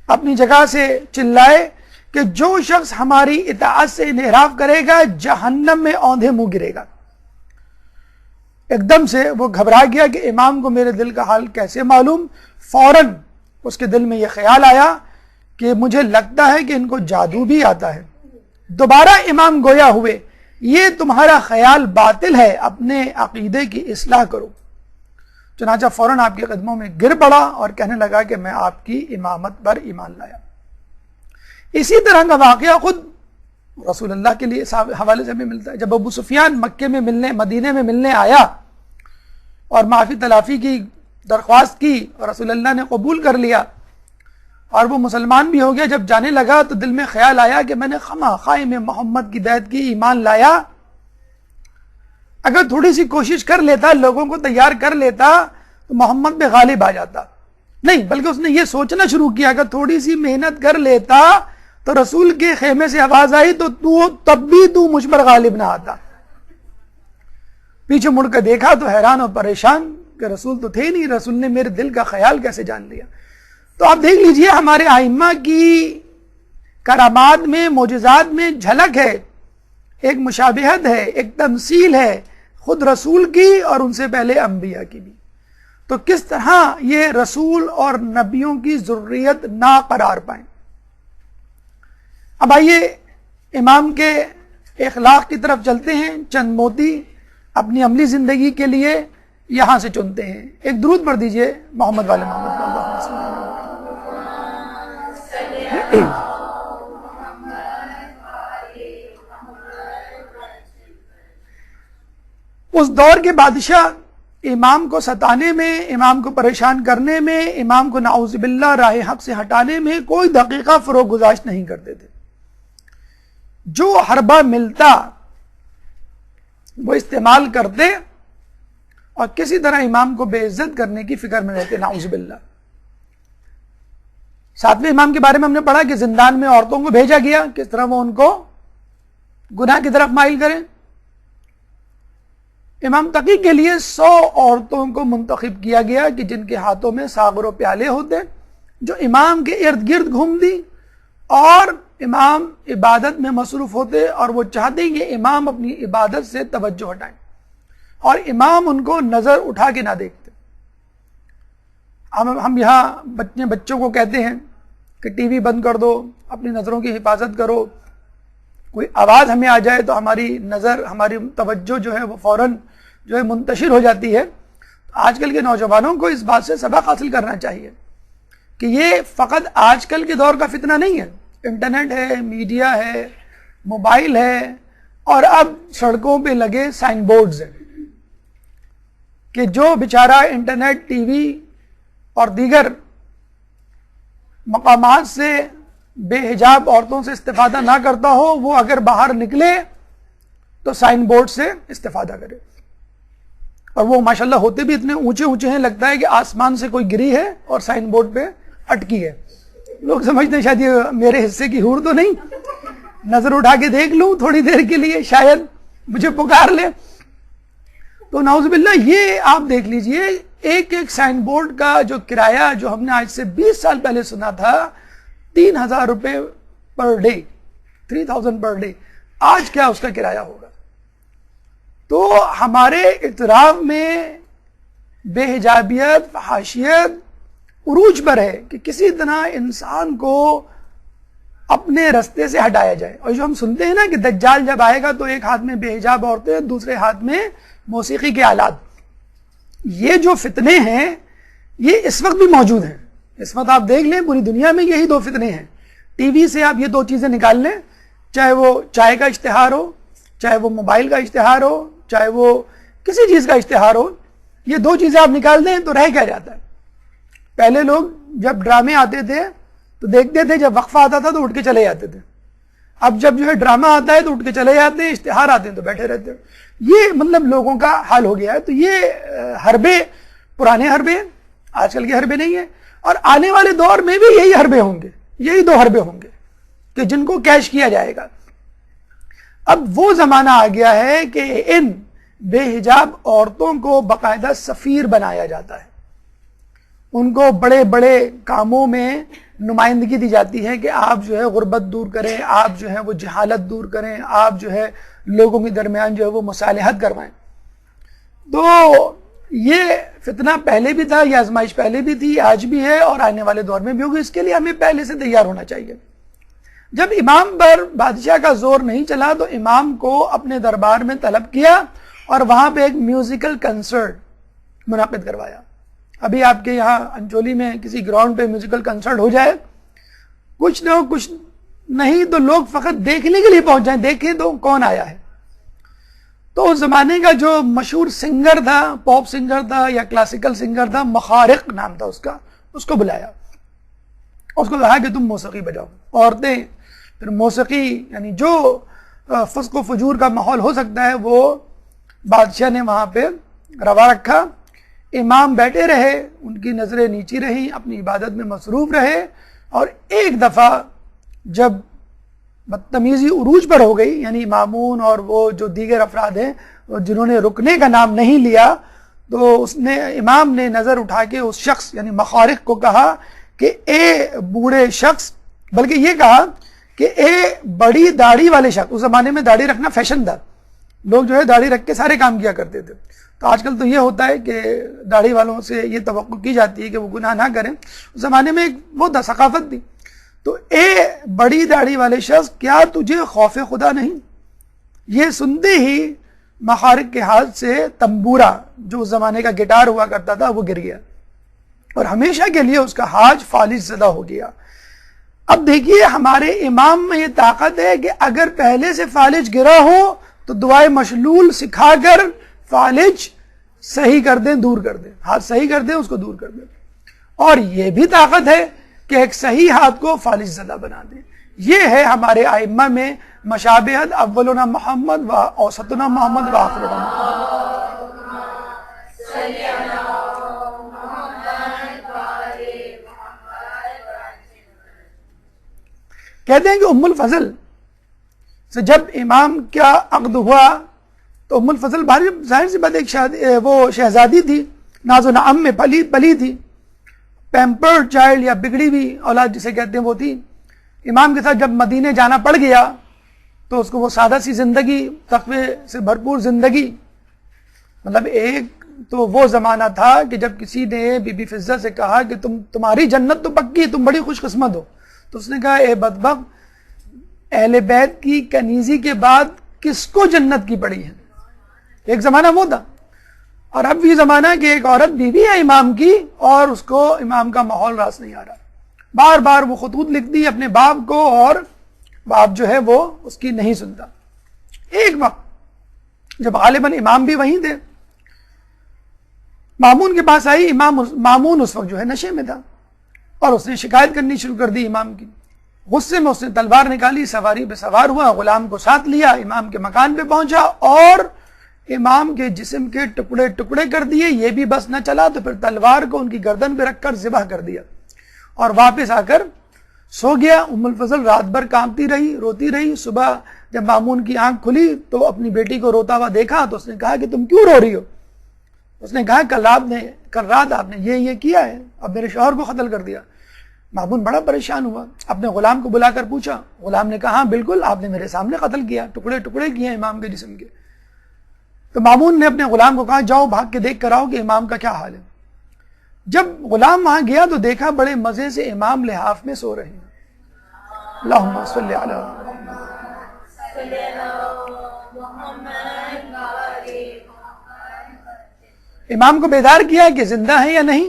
اپنی جگہ سے چلائے کہ جو شخص ہماری اطاعت سے انحراف کرے گا جہنم میں اوندھے منہ گرے گا. ایک دم سے وہ گھبرا گیا کہ امام کو میرے دل کا حال کیسے معلوم. فوراً اس کے دل میں یہ خیال آیا کہ مجھے لگتا ہے کہ ان کو جادو بھی آتا ہے. دوبارہ امام گویا ہوئے, یہ تمہارا خیال باطل ہے, اپنے عقیدے کی اصلاح کرو. چنانچہ فوراً آپ کے قدموں میں گر پڑا اور کہنے لگا کہ میں آپ کی امامت پر ایمان لایا. اسی طرح کا واقعہ خود رسول اللہ کے لیے حوالے سے بھی ملتا ہے. جب ابو سفیان مکے میں مدینے میں ملنے آیا اور معافی تلافی کی درخواست کی اور رسول اللہ نے قبول کر لیا اور وہ مسلمان بھی ہو گیا, جب جانے لگا تو دل میں خیال آیا کہ میں نے خواہ میں محمد کی بیعت کی, ایمان لایا, اگر تھوڑی سی کوشش کر لیتا, لوگوں کو تیار کر لیتا تو محمد پہ غالب آ جاتا. نہیں, بلکہ اس نے یہ سوچنا شروع کیا اگر تھوڑی سی محنت کر لیتا تو رسول کے خیمے سے آواز آئی تو تب بھی تو مجھ پر غالب نہ آتا. پیچھے مڑ کر دیکھا تو حیران اور پریشان کہ رسول تو تھے نہیں, رسول نے میرے دل کا خیال کیسے جان لیا. تو آپ دیکھ لیجئے ہمارے ائمہ کی کرامات میں, معجزات میں جھلک ہے, ایک مشابہت ہے, ایک تمثیل ہے خود رسول کی اور ان سے پہلے انبیاء کی بھی. تو کس طرح یہ رسول اور نبیوں کی ضروریت نہ قرار پائیں. اب آئیے امام کے اخلاق کی طرف چلتے ہیں. چند موتی اپنی عملی زندگی کے لیے یہاں سے چنتے ہیں. ایک درود پڑھ دیجئے محمد والے محمد کا. اللہم صلی اللہ علیہ وسلم. اس دور کے بادشاہ امام کو ستانے میں, امام کو پریشان کرنے میں, امام کو نعوذ باللہ راہ حق سے ہٹانے میں کوئی دقیقہ فروغ گزاشت نہیں کرتے تھے. جو حربہ ملتا وہ استعمال کرتے اور کسی طرح امام کو بے عزت کرنے کی فکر میں رہتے, نعوذ باللہ. 7ویں امام کے بارے میں ہم نے پڑھا کہ زندان میں عورتوں کو بھیجا گیا, کس طرح وہ ان کو گناہ کی طرف مائل کریں. امام تقی کے لیے 100 عورتوں کو منتخب کیا گیا کہ جن کے ہاتھوں میں ساغر و پیالے ہوتے, جو امام کے ارد گرد گھومتی اور امام عبادت میں مصروف ہوتے, اور وہ چاہتے کہ امام اپنی عبادت سے توجہ ہٹائیں اور امام ان کو نظر اٹھا کے نہ دیکھتے. ہم یہاں بچوں کو کہتے ہیں کہ ٹی وی بند کر دو, اپنی نظروں کی حفاظت کرو, کوئی آواز ہمیں آ جائے تو ہماری نظر, ہماری توجہ جو ہے وہ فوراً جو ہے منتشر ہو جاتی ہے. آج کل کے نوجوانوں کو اس بات سے سبق حاصل کرنا چاہیے کہ یہ فقط آج کل کے دور کا فتنہ نہیں ہے. انٹرنیٹ ہے, میڈیا ہے, موبائل ہے, اور اب سڑکوں پہ لگے سائن بورڈز ہیں کہ جو بیچارہ انٹرنیٹ, ٹی وی اور دیگر مقامات سے بے حجاب عورتوں سے استفادہ نہ کرتا ہو, وہ اگر باہر نکلے تو سائن بورڈ سے استفادہ کرے. اور وہ ماشاءاللہ ہوتے بھی اتنے اونچے اونچے ہیں, لگتا ہے کہ آسمان سے کوئی گری ہے اور سائن بورڈ پہ اٹکی ہے. لوگ سمجھتے ہیں شاید یہ میرے حصے کی حور تو نہیں, نظر اٹھا کے دیکھ لوں تھوڑی دیر کے لیے, شاید مجھے پکار لے. تو نعوذ باللہ یہ آپ دیکھ لیجئے ایک ایک سائن بورڈ کا جو کرایہ, جو ہم نے آج سے 20 سال پہلے سنا تھا 3,000 روپے پر ڈے, 3,000 پر ڈے, آج کیا اس کا کرایہ ہوگا. تو ہمارے اعتراف میں بے حجابیت, فحاشیت عروج پر ہے کہ کسی طرح انسان کو اپنے رستے سے ہٹایا جائے. اور جو ہم سنتے ہیں نا کہ دجال جب آئے گا تو ایک ہاتھ میں بے حجاب عورتیں, دوسرے ہاتھ میں موسیقی کے آلات, یہ جو فتنے ہیں یہ اس وقت بھی موجود ہیں. اس وقت آپ دیکھ لیں پوری دنیا میں یہی 2 فتنے ہیں. ٹی وی سے آپ یہ 2 چیزیں نکال لیں, چاہے وہ چائے کا اشتہار ہو, چاہے وہ موبائل کا اشتہار ہو, چاہے وہ کسی چیز کا اشتہار ہو, یہ 2 چیزیں آپ نکال دیں تو رہ کیا جاتا ہے. پہلے لوگ جب ڈرامے آتے تھے تو دیکھتے تھے, جب وقفہ آتا تھا تو اٹھ کے چلے جاتے تھے. اب جب جو ہے ڈرامہ آتا ہے تو اٹھ کے چلے جاتے ہیں, اشتہار آتے ہیں تو بیٹھے رہتے ہیں. یہ مطلب لوگوں کا حال ہو گیا ہے. تو یہ حربے, پرانے حربے آج کل کے حربے نہیں ہیں، اور آنے والے دور میں بھی یہی حربے ہوں گے، یہی دو حربے ہوں گے کہ جن کو کیش کیا جائے گا۔ اب وہ زمانہ آ گیا ہے کہ ان بے حجاب عورتوں کو باقاعدہ سفیر بنایا جاتا ہے، ان کو بڑے بڑے کاموں میں نمائندگی دی جاتی ہے کہ آپ جو ہے غربت دور کریں، آپ جو ہے وہ جہالت دور کریں، آپ جو ہے لوگوں کے درمیان جو ہے وہ مصالحت کروائیں۔ تو یہ فتنہ پہلے بھی تھا، یہ آزمائش پہلے بھی تھی، آج بھی ہے اور آنے والے دور میں بھی ہوگی۔ اس کے لیے ہمیں پہلے سے تیار ہونا چاہیے۔ جب امام پر بادشاہ کا زور نہیں چلا تو امام کو اپنے دربار میں طلب کیا اور وہاں پہ ایک میوزیکل کنسرٹ منعقد کروایا۔ ابھی آپ کے یہاں انچولی میں کسی گراؤنڈ پہ میوزیکل کنسرٹ ہو جائے، کچھ نہ کچھ نہیں تو لوگ فقط دیکھنے کے لیے پہنچ جائیں، دیکھیں تو کون آیا ہے۔ تو اس زمانے کا جو مشہور سنگر تھا، پاپ سنگر تھا یا کلاسیکل سنگر تھا، مخارق نام تھا اس کا، اس کو بلایا، اس کو کہا کہ تم موسیقی بجاؤ۔ عورتیں پھر موسیقی، یعنی جو فسق و فجور کا ماحول ہو سکتا ہے وہ بادشاہ نے وہاں پہ روا رکھا۔ امام بیٹھے رہے، ان کی نظریں نیچی رہیں، اپنی عبادت میں مصروف رہے، اور ایک دفعہ جب بدتمیزی عروج پر ہو گئی، یعنی مامون اور وہ جو دیگر افراد ہیں جنہوں نے رکنے کا نام نہیں لیا، تو امام نے نظر اٹھا کے اس شخص یعنی مخارق کو کہا کہ اے بوڑھے شخص، بلکہ یہ کہا کہ اے بڑی داڑھی والے شخص۔ اس زمانے میں داڑھی رکھنا فیشن تھا، لوگ جو ہے داڑھی رکھ کے سارے کام کیا کرتے تھے۔ تو آج کل تو یہ ہوتا ہے کہ داڑھی والوں سے یہ توقع کی جاتی ہے کہ وہ گناہ نہ کریں، اس زمانے میں وہ تھا، ثقافت تھی۔ تو اے بڑی داڑھی والے شخص، کیا تجھے خوف خدا نہیں؟ یہ سنتے ہی مخارق کے ہاتھ سے تنبورا، جو اس زمانے کا گٹار ہوا کرتا تھا، وہ گر گیا اور ہمیشہ کے لیے اس کا ہاتھ فالج زدہ ہو گیا۔ اب دیکھیے ہمارے امام میں یہ طاقت ہے کہ اگر پہلے سے فالج گرا ہو تو دعائے مشلول سکھا کر فالج صحیح کر دیں، دور کر دیں، ہاتھ صحیح کر دیں، اس کو دور کر دیں۔ اور یہ بھی طاقت ہے کہ ایک صحیح ہاتھ کو فالج زدہ بنا دیں۔ یہ ہے ہمارے ائمہ میں مشابہت، اولنا محمد و اوسطنا محمد و آخرنا محمد۔ کہتے ہیں کہ ام الفضل سے جب امام کا عقد ہوا تو ام الفضل ظاہر سی بات ایک وہ شہزادی تھی، ناز و نعم میں پلی تھی، پیمپرڈ چائلڈ یا بگڑی ہوئی اولاد جسے کہتے ہیں وہ تھی۔ امام کے ساتھ جب مدینے جانا پڑ گیا تو اس کو وہ سادہ سی زندگی، تقوی سے بھرپور زندگی، مطلب ایک تو وہ زمانہ تھا کہ جب کسی نے بی بی فضہ سے کہا کہ تمہاری جنت تو پکی، تم بڑی خوش قسمت ہو، تو اس نے کہا اے بدبخت، اہل بیت کی کنیزی کے بعد کس کو جنت کی پڑی ہے؟ ایک زمانہ وہ تھا، اور اب یہ زمانہ کہ ایک عورت بیوی ہے امام کی اور اس کو امام کا ماحول راس نہیں آ رہا، بار بار وہ خطوط لکھتی اپنے باپ کو اور باپ جو ہے وہ اس کی نہیں سنتا۔ ایک وقت جب غالباً امام بھی وہیں تھے، مامون کے پاس آئی، مامون اس وقت جو ہے نشے میں تھا اور اس نے شکایت کرنی شروع کر دی امام کی۔ غصے میں اس نے تلوار نکالی، سواری پہ سوار ہوا، غلام کو ساتھ لیا، امام کے مکان پہ پہنچا اور امام کے جسم کے ٹکڑے ٹکڑے کر دیے۔ یہ بھی بس نہ چلا تو پھر تلوار کو ان کی گردن پہ رکھ کر ذبح کر دیا اور واپس آ کر سو گیا۔ ام الفضل رات بھر کانپتی رہی، روتی رہی۔ صبح جب مامون کی آنکھ کھلی تو اپنی بیٹی کو روتا ہوا دیکھا تو اس نے کہا کہ تم کیوں رو رہی ہو؟ اس نے کہا کل رات آپ نے یہ کیا ہے، اب میرے شوہر کو قتل کر دیا۔ مامون بڑا پریشان ہوا، اپنے غلام کو بلا کر پوچھا، غلام نے کہا ہاں بالکل آپ نے میرے سامنے قتل کیا، ٹکڑے ٹکڑے کیے امام کے جسم کے۔ تو مامون نے اپنے غلام کو کہا جاؤ بھاگ کے دیکھ کر آؤ کہ امام کا کیا حال ہے۔ جب غلام وہاں گیا تو دیکھا بڑے مزے سے امام لحاف میں سو رہے ہیں۔ اللہم صلی علی امام کو بیدار کیا کہ زندہ ہے یا نہیں،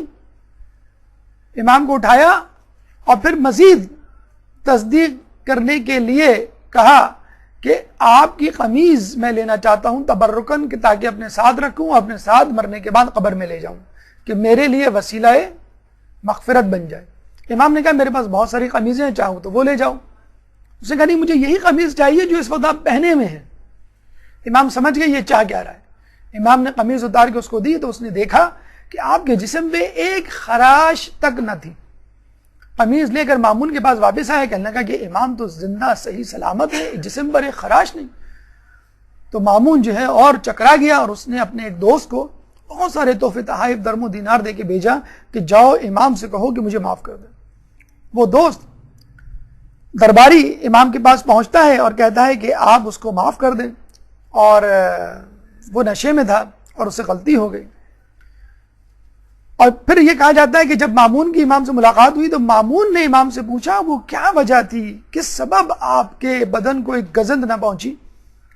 امام کو اٹھایا اور پھر مزید تصدیق کرنے کے لیے کہا کہ آپ کی قمیض میں لینا چاہتا ہوں تبرکن، کہ تاکہ اپنے ساتھ رکھوں، اپنے ساتھ مرنے کے بعد قبر میں لے جاؤں کہ میرے لیے وسیلہ مغفرت بن جائے۔ امام نے کہا میرے پاس بہت ساری قمیضیں ہیں، چاہوں تو وہ لے جاؤں۔ اس نے کہا نہیں مجھے یہی قمیض چاہیے جو اس وقت آپ پہنے میں ہیں۔ امام سمجھ گئے یہ چاہ کیا رہا ہے۔ امام نے قمیض اتار کے اس کو دی تو اس نے دیکھا کہ آپ کے جسم پہ ایک خراش تک نہ تھی. قمیض لے کر مامون کے پاس واپس آئے, کہنے لگا کہ امام تو زندہ صحیح سلامت ہے, جسم پر ایک خراش نہیں. تو مامون جو ہے اور چکرا گیا, اور اس نے اپنے ایک دوست کو بہت سارے تحفے تحائف درم و دینار دے کے بھیجا کہ جاؤ امام سے کہو کہ مجھے معاف کر دے. وہ دوست درباری امام کے پاس پہنچتا ہے اور کہتا ہے کہ آپ اس کو معاف کر دیں, اور وہ نشے میں تھا اور اس سے غلطی ہو گئی. اور پھر یہ کہا جاتا ہے کہ جب مامون کی امام سے ملاقات ہوئی تو مامون نے امام سے پوچھا وہ کیا وجہ تھی, کس سبب آپ کے بدن کو ایک گزند نہ پہنچی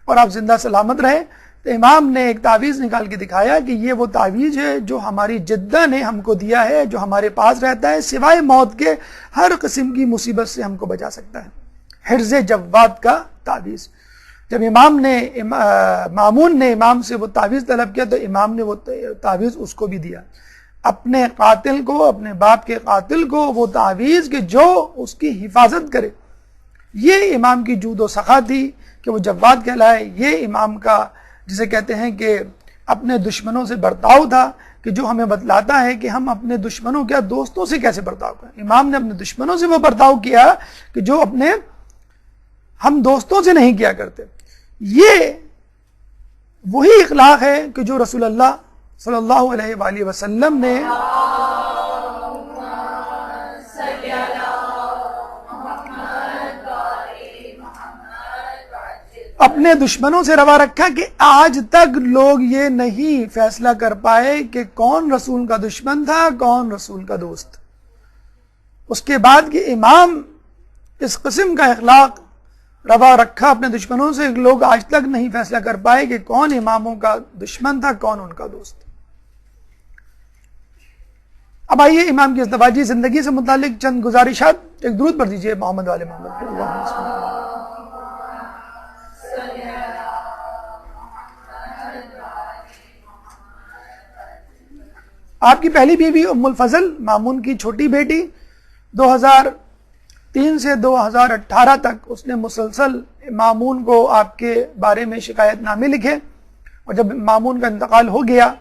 اور آپ زندہ سلامت رہے. تو امام نے ایک تعویذ نکال کے دکھایا کہ یہ وہ تعویذ ہے جو ہماری جدہ نے ہم کو دیا ہے, جو ہمارے پاس رہتا ہے, سوائے موت کے ہر قسم کی مصیبت سے ہم کو بچا سکتا ہے. حرز جواد کا تعویذ. جب مامون نے امام سے وہ تعویذ طلب کیا تو امام نے وہ تعویذ اس کو بھی دیا, اپنے قاتل کو, اپنے باپ کے قاتل کو وہ تعویذ کہ جو اس کی حفاظت کرے. یہ امام کی جود و سخا تھی کہ وہ جواد کہلائے. یہ امام کا جسے کہتے ہیں کہ اپنے دشمنوں سے برتاؤ تھا, کہ جو ہمیں بتلاتا ہے کہ ہم اپنے دشمنوں کیا دوستوں سے کیسے برتاؤ کریں. امام نے اپنے دشمنوں سے وہ برتاؤ کیا کہ جو اپنے ہم دوستوں سے نہیں کیا کرتے. یہ وہی اخلاق ہے کہ جو رسول اللہ صلی اللہ علیہ وآلہ وسلم نے اپنے دشمنوں سے روا رکھا کہ آج تک لوگ یہ نہیں فیصلہ کر پائے کہ کون رسول کا دشمن تھا, کون رسول کا دوست. اس کے بعد کہ امام اس قسم کا اخلاق روا رکھا اپنے دشمنوں سے, لوگ آج تک نہیں فیصلہ کر پائے کہ کون اماموں کا دشمن تھا, کون ان کا دوست. اب آئیے امام کی ازدواجی زندگی سے متعلق چند گزارشات. ایک درود پڑھ دیجئے محمد والے محمد پر. اللہم صل علی محمد. آپ کی پہلی بیوی ام الفضل, مامون کی چھوٹی بیٹی, 2003 سے 2018 تک اس نے مسلسل مامون کو آپ کے بارے میں شکایت نامے لکھے, اور جب مامون کا انتقال ہو گیا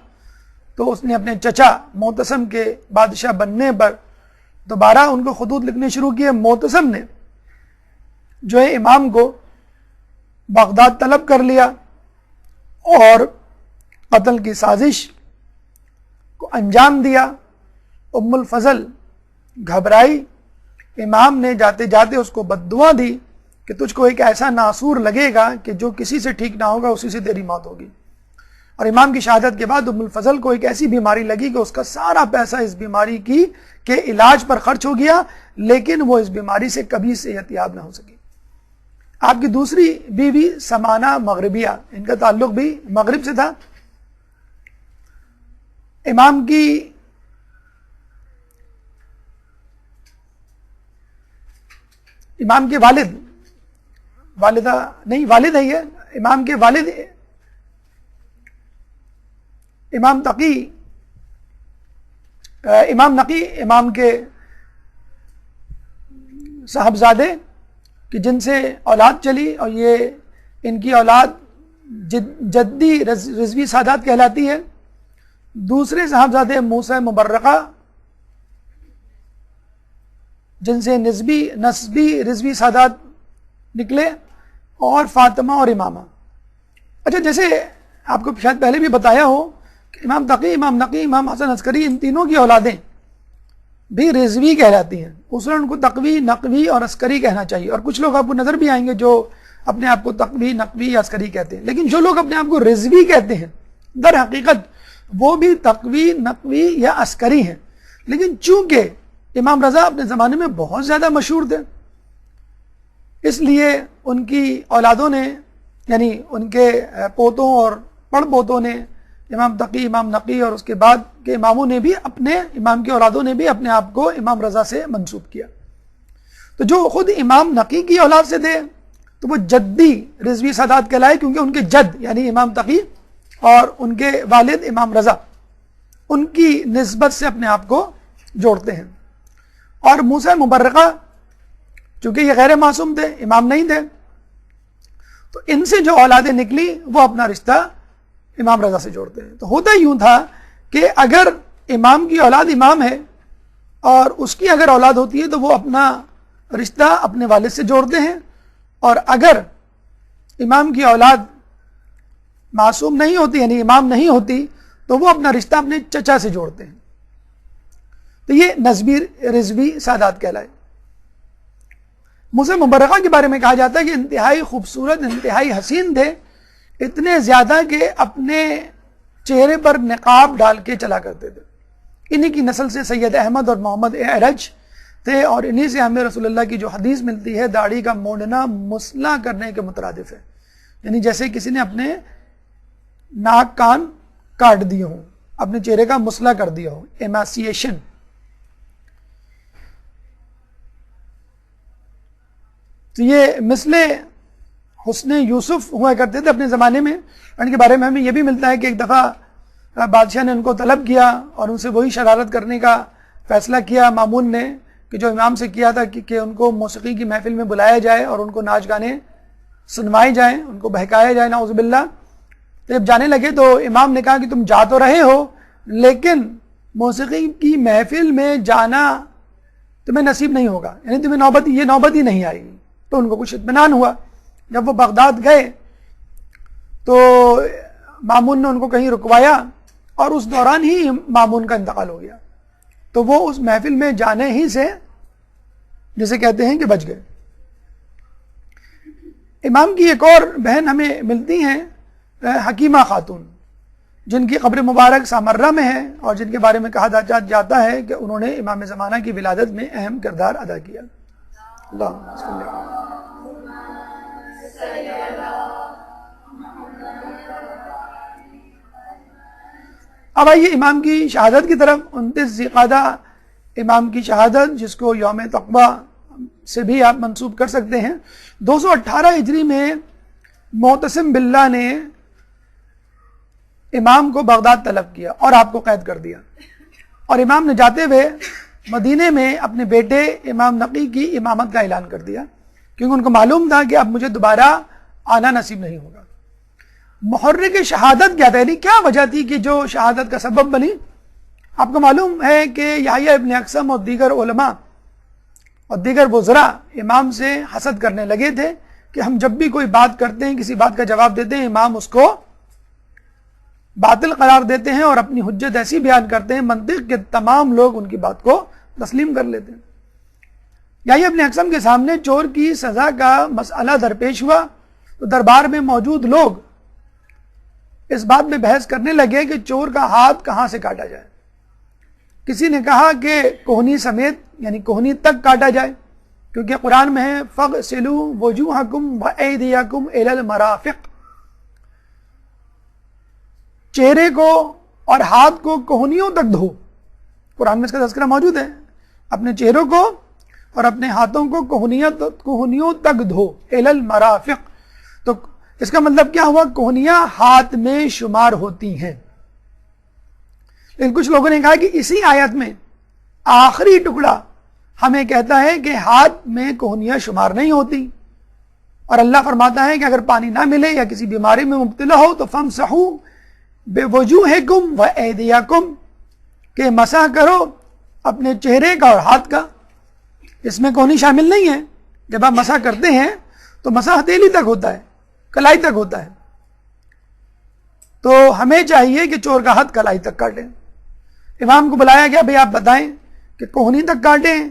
تو اس نے اپنے چچا معتصم کے بادشاہ بننے پر دوبارہ ان کو خطوط لکھنے شروع کیے. معتصم نے جو ہے امام کو بغداد طلب کر لیا اور قتل کی سازش کو انجام دیا. ام الفضل گھبرائی, امام نے جاتے جاتے اس کو بددعا دی کہ تجھ کو ایک ایسا ناسور لگے گا کہ جو کسی سے ٹھیک نہ ہوگا اسی سے تیری موت ہوگی. اور امام کی شہادت کے بعد ام الفضل کو ایک ایسی بیماری لگی کہ اس کا سارا پیسہ اس بیماری کے علاج پر خرچ ہو گیا, لیکن وہ اس بیماری سے کبھی صحت یاب نہ ہو سکی. آپ کی دوسری بیوی سمانہ مغربیہ, ان کا تعلق بھی مغرب سے تھا. امام کے والد ہے یہ, امام کے والد امام نقی امام کے صاحبزادے کہ جن سے اولاد چلی, اور یہ ان کی اولاد جدی رضوی سادات کہلاتی ہے. دوسرے صاحبزادے موسیٰ مبرقہ جن سے نسبی رضوی سادات نکلے, اور فاطمہ اور امامہ. اچھا, جیسے آپ کو شاید پہلے بھی بتایا ہو کہ امام تقی, امام نقی, امام حسن عسکری, ان تینوں کی اولادیں بھی رضوی کہلاتی ہیں. اصول ان کو تقوی, نقوی اور عسکری کہنا چاہیے. اور کچھ لوگ آپ کو نظر بھی آئیں گے جو اپنے آپ کو تقوی, نقوی یا عسکری کہتے ہیں, لیکن جو لوگ اپنے آپ کو رضوی کہتے ہیں در حقیقت وہ بھی تقوی, نقوی یا عسکری ہیں. لیکن چونکہ امام رضا اپنے زمانے میں بہت زیادہ مشہور تھے, اس لیے ان کی اولادوں نے, یعنی ان کے پوتوں اور پڑ پوتوں نے امام تقی, امام نقی اور اس کے بعد کے اماموں نے بھی امام کی اولادوں نے بھی اپنے آپ کو امام رضا سے منسوب کیا. تو جو خود امام نقی کی اولاد سے تھے تو وہ جدی رضوی سادات کہلائے, کیونکہ ان کے جد یعنی امام تقی اور ان کے والد امام رضا ان کی نسبت سے اپنے آپ کو جوڑتے ہیں. اور موسیٰ مبرقہ چونکہ یہ غیر معصوم تھے, امام نہیں تھے, تو ان سے جو اولادیں نکلی وہ اپنا رشتہ امام رضا سے جوڑتے ہیں. تو ہوتا یوں تھا کہ اگر امام کی اولاد امام ہے اور اس کی اگر اولاد ہوتی ہے تو وہ اپنا رشتہ اپنے والد سے جوڑتے ہیں، اور اگر امام کی اولاد معصوم نہیں ہوتی یعنی امام نہیں ہوتی تو وہ اپنا رشتہ اپنے چچا سے جوڑتے ہیں. تو یہ نسبی رضوی سادات کہلائے. موسیٰ مبرقہ کے بارے میں کہا جاتا ہے کہ انتہائی خوبصورت، انتہائی حسین تھے، اتنے زیادہ کہ اپنے چہرے پر نقاب ڈال کے چلا کرتے تھے. انہی کی نسل سے سید احمد اور محمد اعرج تھے، اور انہی سے ہمیں رسول اللہ کی جو حدیث ملتی ہے داڑھی کا مونڈنا مسلح کرنے کے مترادف ہے، یعنی جیسے کسی نے اپنے ناک کان کاٹ دیے ہوں، اپنے چہرے کا مسلح کر دیا ہو، ایماسیشن. تو یہ مثل حسن یوسف ہوا کرتے تھے اپنے زمانے میں. ان کے بارے میں ہمیں یہ بھی ملتا ہے کہ ایک دفعہ بادشاہ نے ان کو طلب کیا اور ان سے وہی شرارت کرنے کا فیصلہ کیا مامون نے کہ جو امام سے کیا تھا کہ ان کو موسیقی کی محفل میں بلایا جائے اور ان کو ناچ گانے سنوائے جائیں، ان کو بہکایا جائے، نعوذ باللہ. تو جب جانے لگے تو امام نے کہا کہ تم جا تو رہے ہو لیکن موسیقی کی محفل میں جانا تمہیں نصیب نہیں ہوگا، یعنی تمہیں یہ نوبت ہی نہیں آئے گی. تو ان کو کچھ اطمینان ہوا. جب وہ بغداد گئے تو مامون نے ان کو کہیں رکوایا اور اس دوران ہی مامون کا انتقال ہو گیا. تو وہ اس محفل میں جانے ہی سے جسے کہتے ہیں کہ بچ گئے. امام کی ایک اور بہن ہمیں ملتی ہیں حکیمہ خاتون، جن کی قبر مبارک سامرہ میں ہے اور جن کے بارے میں کہا جاتا ہے کہ انہوں نے امام زمانہ کی ولادت میں اہم کردار ادا کیا. اللہ صلی اللہ. اب آئیے امام کی شہادت کی طرف. 29 ذی-القعدہ امام کی شہادت، جس کو یوم تقویٰ سے بھی آپ منسوب کر سکتے ہیں. 218 ہجری میں معتصم باللہ نے امام کو بغداد طلب کیا اور آپ کو قید کر دیا، اور امام نے جاتے ہوئے مدینے میں اپنے بیٹے امام نقی کی امامت کا اعلان کر دیا، کیونکہ ان کو معلوم تھا کہ اب مجھے دوبارہ آنا نصیب نہیں ہوگا. محرک شہادت کیا تھا، یعنی کیا وجہ تھی کہ جو شہادت کا سبب بنی؟ آپ کو معلوم ہے کہ یحییٰ ابن اقسم اور دیگر علماء اور دیگر وزراء امام سے حسد کرنے لگے تھے کہ ہم جب بھی کوئی بات کرتے ہیں، کسی بات کا جواب دیتے ہیں، امام اس کو باطل قرار دیتے ہیں اور اپنی حجت ایسی بیان کرتے ہیں منطق کے تمام لوگ ان کی بات کو تسلیم کر لیتے ہیں. یحییٰ ابن اقسم کے سامنے چور کی سزا کا مسئلہ درپیش ہوا تو دربار میں موجود لوگ اس بات میں بحث کرنے لگے کہ چور کا ہاتھ کہاں سے کاٹا جائے. کسی نے کہا کہ کوہنی سمیت، یعنی کوہنی تک کاٹا جائے، کیونکہ قرآن میں ہے فَغْسِلُوا وُجُوهَكُمْ وَأَيْدِيَكُمْ إِلَى الْمَرَافِقِ، چہرے کو اور ہاتھ کو کوہنیوں تک دھو. قرآن میں اس کا تذکرہ موجود ہے. اپنے چہروں کو اور اپنے ہاتھوں کو کوہنیوں تک دھو، إِلَى الْمَرَافِقِ. تو اس کا مطلب کیا ہوا؟ کوہنیاں ہاتھ میں شمار ہوتی ہیں. لیکن کچھ لوگوں نے کہا کہ اسی آیت میں آخری ٹکڑا ہمیں کہتا ہے کہ ہاتھ میں کوہنیاں شمار نہیں ہوتی، اور اللہ فرماتا ہے کہ اگر پانی نہ ملے یا کسی بیماری میں مبتلا ہو تو فَامْسَحُوا بِوُجُوهِكُمْ وَأَيْدِيَكُمْ، کہ مسح کرو اپنے چہرے کا اور ہاتھ کا. اس میں کوہنی شامل نہیں ہے. جب آپ مسح کرتے ہیں تو مسح ہتھیلی تک ہوتا ہے، کلائی تک ہوتا ہے. تو ہمیں چاہیے کہ چور کا ہاتھ کلائی تک کاٹیں. امام کو بلایا گیا، بھئی آپ بتائیں کہ کوہنی تک کاٹیں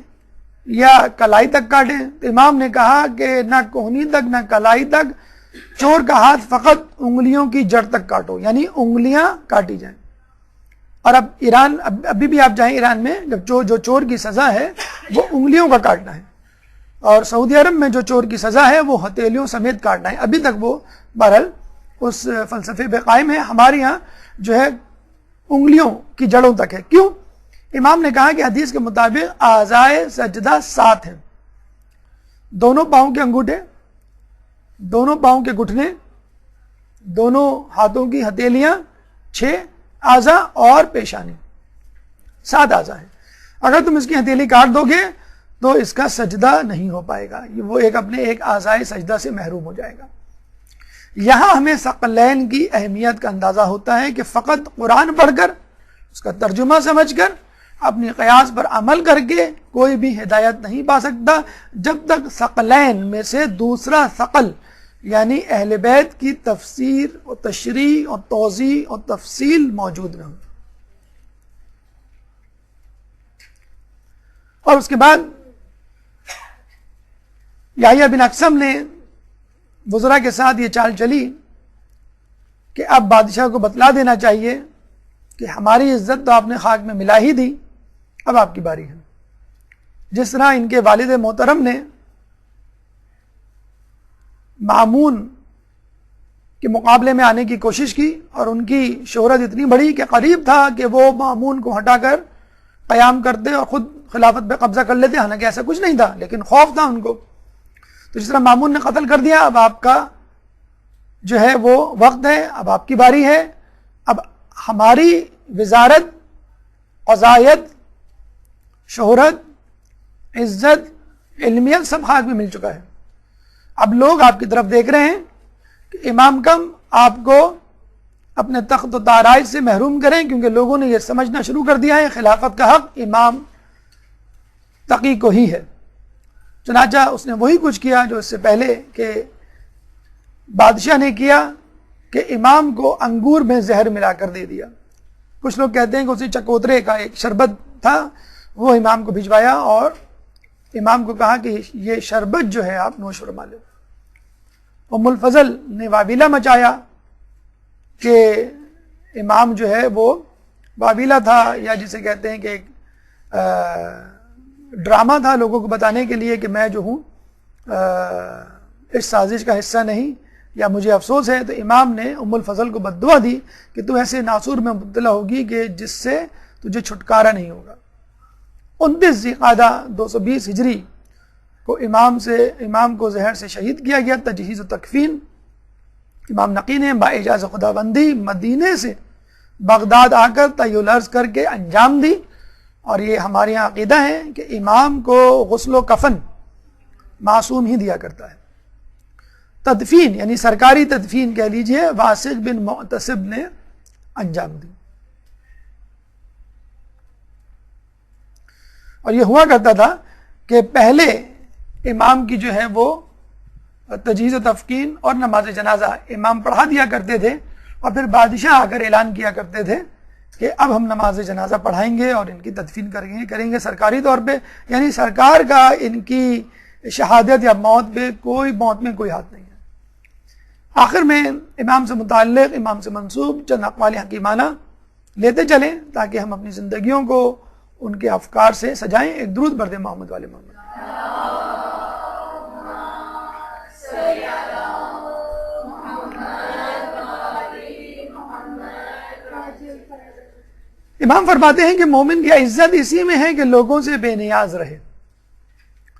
یا کلائی تک کاٹیں؟ تو امام نے کہا کہ نہ کوہنی تک نہ کلائی تک، چور کا ہاتھ فقط انگلیوں کی جڑ تک کاٹو، یعنی انگلیاں کاٹی جائیں. اور اب ایران، ابھی بھی آپ جائیں ایران میں، جب جو چور کی سزا ہے وہ انگلیوں کا کاٹنا ہے، اور سعودی عرب میں جو چور کی سزا ہے وہ ہتھیلیوں سمیت کاٹنا ہے. ابھی تک وہ بہرحال اس فلسفے پہ قائم ہے. ہمارے یہاں جو ہے انگلیوں کی جڑوں تک ہے. کیوں؟ امام نے کہا کہ حدیث کے مطابق اعضائے سجدہ 7 ہیں: دونوں پاؤں کے انگوٹھے، دونوں پاؤں کے گھٹنے، دونوں ہاتھوں کی ہتھیلیاں 6 اعضاء اور پیشانی 7 اعضاء ہیں. اگر تم اس کی ہتھیلی کاٹ دو گے تو اس کا سجدہ نہیں ہو پائے گا، وہ اپنے ایک اعضائے سجدہ سے محروم ہو جائے گا. یہاں ہمیں ثقلین کی اہمیت کا اندازہ ہوتا ہے کہ فقط قرآن پڑھ کر اس کا ترجمہ سمجھ کر اپنی قیاس پر عمل کر کے کوئی بھی ہدایت نہیں پا سکتا جب تک ثقلین میں سے دوسرا ثقل یعنی اہل بیت کی تفسیر اور تشریح اور توضیح اور تفصیل موجود نہ ہو. اور اس کے بعد یحییٰ بن اقسم نے وزراء کے ساتھ یہ چال چلی کہ اب بادشاہ کو بتلا دینا چاہیے کہ ہماری عزت تو آپ نے خاک میں ملا ہی دی، اب آپ کی باری ہے. جس طرح ان کے والد محترم نے مامون کے مقابلے میں آنے کی کوشش کی اور ان کی شہرت اتنی بڑی کہ قریب تھا کہ وہ مامون کو ہٹا کر قیام کرتے اور خود خلافت پہ قبضہ کر لیتے، حالانکہ ایسا کچھ نہیں تھا لیکن خوف تھا ان کو. تو جس طرح مامون نے قتل کر دیا، اب آپ کا جو ہے وہ وقت ہے، اب آپ کی باری ہے. اب ہماری وزارت، قضایت، شہرت، عزت، علمیت سب خاک میں مل چکا ہے. اب لوگ آپ کی طرف دیکھ رہے ہیں کہ امام کم آپ کو اپنے تخت و تاراج سے محروم کریں، کیونکہ لوگوں نے یہ سمجھنا شروع کر دیا ہے خلافت کا حق امام تقی کو ہی ہے. چنانچہ اس نے وہی کچھ کیا جو اس سے پہلے کہ بادشاہ نے کیا کہ امام کو انگور میں زہر ملا کر دے دیا. کچھ لوگ کہتے ہیں کہ اسی چکوترے کا ایک شربت تھا، وہ امام کو بھجوایا اور امام کو کہا کہ یہ شربت جو ہے آپ نوش فرما لیں. ام الفضل نے واویلا مچایا کہ امام جو ہے وہ واویلا تھا، یا جسے کہتے ہیں کہ ایک ڈرامہ تھا لوگوں کو بتانے کے لیے کہ میں جو ہوں اس سازش کا حصہ نہیں یا مجھے افسوس ہے. تو امام نے ام الفضل کو بددعا دی کہ تو ایسے ناسور میں مبتلا ہوگی کہ جس سے تجھے چھٹکارا نہیں ہوگا. 29 ذی-القعدہ 220 ہجری کو امام کو زہر سے شہید کیا گیا. تجہیز و تکفین امام نقی نے باعجاز خداوندی مدینے سے بغداد آ کر طی الارض کر کے انجام دی. اور یہ ہمارے یہاں عقیدہ ہے کہ امام کو غسل و کفن معصوم ہی دیا کرتا ہے. تدفین یعنی سرکاری تدفین کہہ لیجئے واسق بن معتصب نے انجام دی. اور یہ ہوا کرتا تھا کہ پہلے امام کی جو ہے وہ تجہیز و تفکین اور نماز جنازہ امام پڑھا دیا کرتے تھے، اور پھر بادشاہ آ کر اعلان کیا کرتے تھے کہ اب ہم نماز جنازہ پڑھائیں گے اور ان کی تدفین کریں گے سرکاری طور پہ. یعنی سرکار کا ان کی شہادت یا موت میں کوئی ہاتھ نہیں ہے. آخر میں امام سے متعلق، امام سے منسوب چند اقوال حکیمانہ لیتے چلیں تاکہ ہم اپنی زندگیوں کو ان کے افکار سے سجائیں. ایک درود بر دیں محمد والے محمد. امام فرماتے ہیں کہ مومن کی عزت اسی میں ہے کہ لوگوں سے بے نیاز رہے.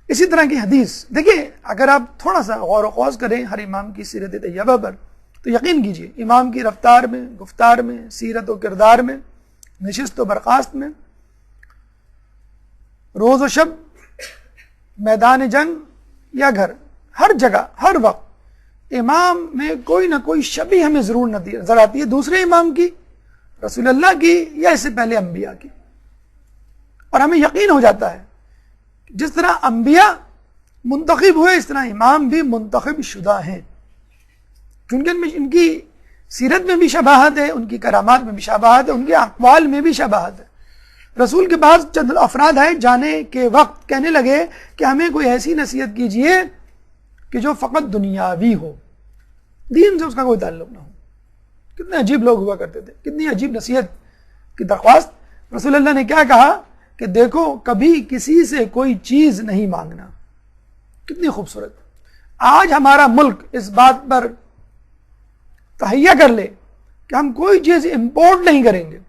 اسی طرح کی حدیث دیکھیں، اگر آپ تھوڑا سا غور و خوض کریں ہر امام کی سیرت طیبہ پر تو یقین کیجئے امام کی رفتار میں، گفتار میں، سیرت و کردار میں، نشست و برخاست میں، روز و شب، میدان جنگ یا گھر، ہر جگہ ہر وقت امام میں کوئی نہ کوئی شبیہ ہمیں ضرور نظر آتی ہے دوسرے امام کی، رسول اللہ کی یا اس سے پہلے انبیاء کی. اور ہمیں یقین ہو جاتا ہے جس طرح انبیاء منتخب ہوئے اس طرح امام بھی منتخب شدہ ہیں، کیونکہ ان کی سیرت میں بھی شباہت ہے، ان کی کرامات میں بھی شباہت ہے، ان کے اقوال میں بھی شباہت ہے. رسول کے پاس چند افراد آئے جانے کے وقت، کہنے لگے کہ ہمیں کوئی ایسی نصیحت کیجئے کہ جو فقط دنیاوی ہو، دین سے اس کا کوئی تعلق نہ ہو. کتنے عجیب لوگ ہوا کرتے تھے، کتنی عجیب نصیحت کی درخواست. رسول اللہ نے کیا کہا کہ دیکھو کبھی کسی سے کوئی چیز نہیں مانگنا. کتنی خوبصورت. آج ہمارا ملک اس بات پر تہیہ کر لے کہ ہم کوئی چیز امپورٹ نہیں کریں گے،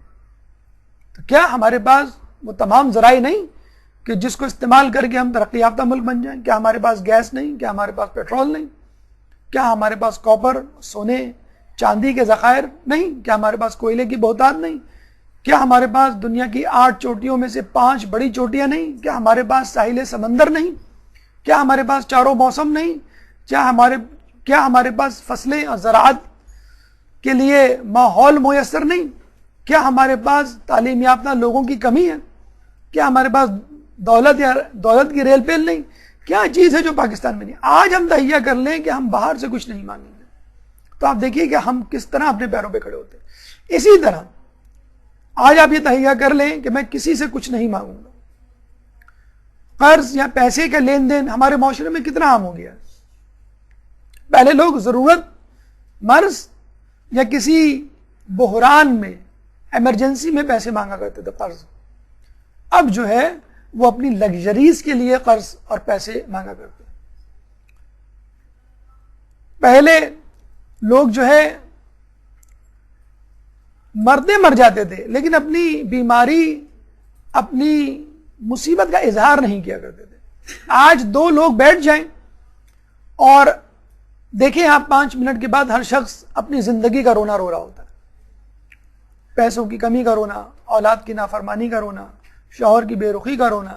تو کیا ہمارے پاس وہ تمام ذرائع نہیں کہ جس کو استعمال کر کے ہم ترقی یافتہ ملک بن جائیں؟ کیا ہمارے پاس گیس نہیں؟ کیا ہمارے پاس پیٹرول نہیں؟ کیا ہمارے پاس کاپر، سونے، چاندی کے ذخائر نہیں؟ کیا ہمارے پاس کوئلے کی بہتات نہیں؟ کیا ہمارے پاس دنیا کی 8 چوٹیوں میں سے 5 بڑی چوٹیاں نہیں؟ کیا ہمارے پاس ساحل سمندر نہیں؟ کیا ہمارے پاس چاروں موسم نہیں؟ کیا ہمارے پاس فصلیں اور زراعت کے لیے ماحول میسر نہیں؟ کیا ہمارے پاس تعلیم یافتہ لوگوں کی کمی ہے؟ کیا ہمارے پاس دولت کی ریل پیل نہیں؟ کیا چیز ہے جو پاکستان میں نہیں؟ آج ہم تہیہ کر لیں کہ ہم باہر سے کچھ نہیں مانگیں گے، تو آپ دیکھیے کہ ہم کس طرح اپنے پیروں پہ کھڑے ہوتے ہیں۔ اسی طرح آج آپ یہ تہیہ کر لیں کہ میں کسی سے کچھ نہیں مانگوں گا۔ قرض یا پیسے کا لین دین ہمارے معاشرے میں کتنا عام ہو گیا ہے۔ پہلے لوگ ضرورت، مرض یا کسی بحران میں، ایمرجنسی میں پیسے مانگا کرتے تھے، قرض۔ اب جو ہے وہ اپنی لگژریز کے لیے قرض اور پیسے مانگا کرتے ہیں۔ پہلے لوگ جو ہے مرتے مر جاتے تھے لیکن اپنی بیماری، اپنی مصیبت کا اظہار نہیں کیا کرتے تھے۔ آج دو لوگ بیٹھ جائیں اور دیکھیں آپ 5 منٹ کے بعد ہر شخص اپنی زندگی کا رونا رو رہا ہوتا ہے۔ پیسوں کی کمی کا رونا، اولاد کی نافرمانی کا رونا، شوہر کی بے رخی کا رونا،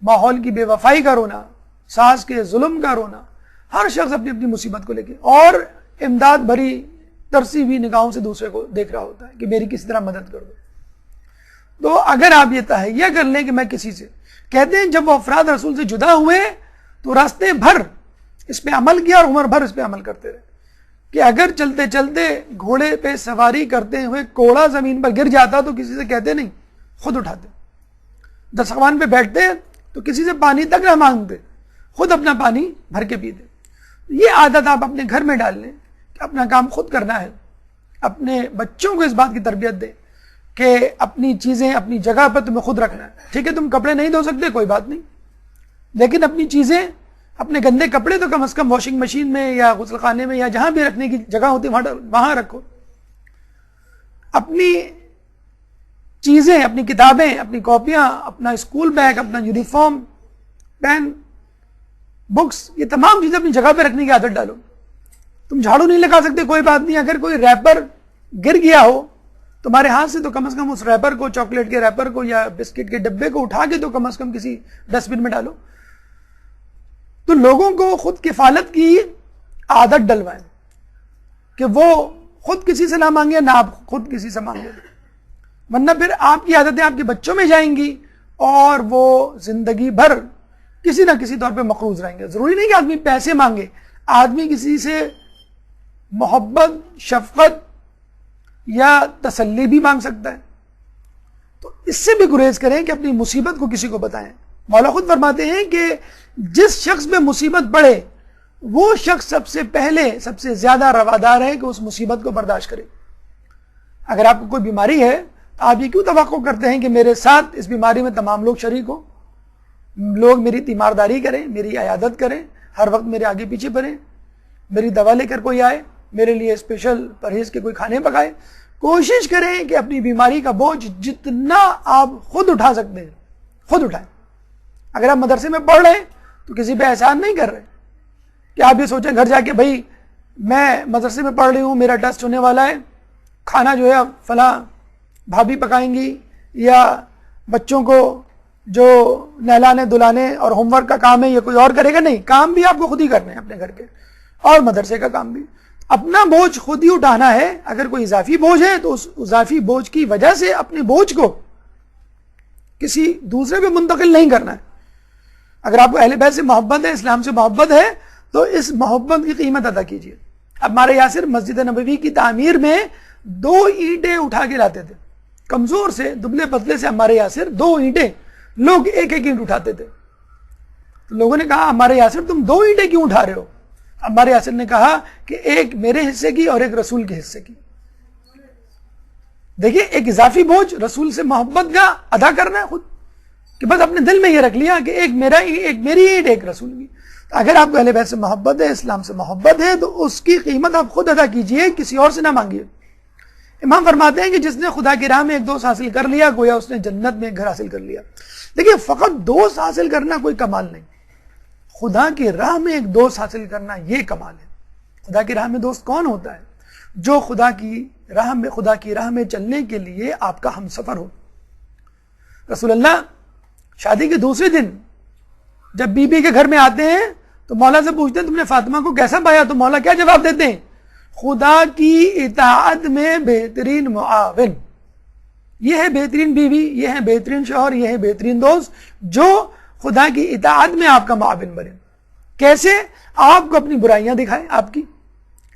ماحول کی بے وفائی کا رونا، ساس کے ظلم کا رونا، ہر شخص اپنی اپنی مصیبت کو لے کے اور امداد بھری ترسی ہوئی نگاہوں سے دوسرے کو دیکھ رہا ہوتا ہے کہ میری کسی طرح مدد کر دو۔ تو اگر آپ یہ تہیہ کر لیں کہ میں کسی سے، کہتے ہیں جب وہ افراد رسول سے جدا ہوئے تو راستے بھر اس پہ عمل کیا اور عمر بھر اس پہ عمل کرتے رہے کہ اگر چلتے چلتے گھوڑے پہ سواری کرتے ہوئے کوڑا زمین پر گر جاتا تو کسی سے کہتے نہیں، خود اٹھاتے۔ دسترخوان پہ بیٹھتے تو کسی سے پانی تک نہ مانگتے، خود اپنا پانی بھر کے پیتے۔ یہ عادت آپ اپنے گھر میں ڈال لیں کہ اپنا کام خود کرنا ہے۔ اپنے بچوں کو اس بات کی تربیت دیں کہ اپنی چیزیں اپنی جگہ پر تمہیں خود رکھنا ہے۔ ٹھیک ہے تم کپڑے نہیں دھو سکتے، کوئی بات نہیں، لیکن اپنی چیزیں، اپنے گندے کپڑے تو کم از کم واشنگ مشین میں یا غسل خانے میں یا جہاں بھی رکھنے کی جگہ ہوتی ہے وہاں رکھو۔ اپنی چیزیں، اپنی کتابیں، اپنی کاپیاں، اپنا اسکول بیگ، اپنا یونیفارم، پین، بکس، یہ تمام چیزیں اپنی جگہ پہ رکھنے کی عادت ڈالو۔ تم جھاڑو نہیں لگا سکتے، کوئی بات نہیں، اگر کوئی ریپر گر گیا ہو تمہارے ہاتھ سے تو کم از کم اس ریپر کو، چاکلیٹ کے ریپر کو یا بسکٹ کے ڈبے کو اٹھا کے تو کم از کم کسی ڈسٹ بن میں ڈالو۔ تو لوگوں کو خود کفالت کی عادت ڈلوائیں کہ وہ خود کسی سے نہ مانگے، نہ آپ خود کسی سے مانگے، ورنہ پھر آپ کی عادتیں آپ کے بچوں میں جائیں گی اور وہ زندگی بھر کسی نہ کسی طور پہ مقروض رہیں گے۔ ضروری نہیں کہ آدمی پیسے مانگے، آدمی کسی سے محبت، شفقت یا تسلی بھی مانگ سکتا ہے۔ تو اس سے بھی گریز کریں کہ اپنی مصیبت کو کسی کو بتائیں۔ مولا خود فرماتے ہیں کہ جس شخص پہ مصیبت پڑے وہ شخص سب سے پہلے، سب سے زیادہ روادار ہے کہ اس مصیبت کو برداشت کرے۔ اگر آپ کو کوئی بیماری ہے تو آپ یہ کیوں توقع کرتے ہیں کہ میرے ساتھ اس بیماری میں تمام لوگ شریک ہوں، لوگ میری تیمارداری کریں، میری عیادت کریں، ہر وقت میرے آگے پیچھے پڑیں، میری دوا لے کر کوئی آئے، میرے لیے اسپیشل پرہیز کے کوئی کھانے پکائے۔ کوشش کریں کہ اپنی بیماری کا بوجھ جتنا آپ خود اٹھا سکتے ہیں خود اٹھائیں۔ اگر آپ مدرسے میں پڑھ رہے ہیں تو کسی پہ احسان نہیں کر رہے کہ آپ یہ سوچیں گھر جا کے بھائی میں مدرسے میں پڑھ رہی ہوں، میرا ٹیسٹ ہونے والا ہے، کھانا جو ہے فلاں بھابھی پکائیں گی یا بچوں کو جو نہلانے دلانے اور ہوم ورک کا کام ہے یہ کوئی اور کرے گا۔ نہیں، کام بھی آپ کو خود ہی کرنے ہیں اپنے گھر کے، اور مدرسے کا کام بھی۔ اپنا بوجھ خود ہی اٹھانا ہے۔ اگر کوئی اضافی بوجھ ہے تو اس اضافی بوجھ کی وجہ سے اپنے بوجھ کو کسی دوسرے پہ منتقل نہیں کرنا ہے۔ اگر آپ کو اہل بیت سے محبت ہے، اسلام سے محبت ہے، تو اس محبت کی قیمت ادا کیجیے۔ اب عمار یاسر مسجد نبوی کی تعمیر میں 2 اینٹیں اٹھا کے لاتے تھے، کمزور سے دبلے پتلے سے عمار یاسر 2 اینٹیں، لوگ ایک ایک اینٹ اٹھاتے تھے۔ تو لوگوں نے کہا عمار یاسر تم 2 اینٹیں کیوں اٹھا رہے ہو؟ عمار یاسر نے کہا کہ ایک میرے حصے کی اور ایک رسول کے حصے کی۔ دیکھیے ایک اضافی بوجھ رسول سے محبت کا ادا کرنا ہے خود، کہ بس اپنے دل میں یہ رکھ لیا کہ ایک میری اینٹ ایک رسول کی۔ اگر آپ کو اہل بیت سے محبت ہے، اسلام سے محبت ہے، تو اس کی قیمت آپ خود ادا کیجئے، کسی اور سے نہ مانگیے۔ امام فرماتے ہیں کہ جس نے خدا کی راہ میں ایک دوست حاصل کر لیا گویا اس نے جنت میں ایک گھر حاصل کر لیا۔ دیکھیے فقط دوست حاصل کرنا کوئی کمال نہیں، خدا کی راہ میں ایک دوست حاصل کرنا یہ کمال ہے۔ خدا کی راہ میں دوست کون ہوتا ہے؟ جو خدا کی راہ میں چلنے کے لیے آپ کا ہم سفر ہو۔ رسول اللہ شادی کے دوسرے دن جب بی بی کے گھر میں آتے ہیں تو مولا سے پوچھتے ہیں تم نے فاطمہ کو کیسا پایا؟ تو مولا کیا جواب دیتے ہیں؟ خدا کی اطاعت میں بہترین معاون۔ یہ ہے بہترین بیوی، یہ ہے بہترین شوہر، یہ ہے بہترین دوست جو خدا کی اطاعت میں آپ کا معاون بنے. کیسے؟ آپ کو اپنی برائیاں دکھائے،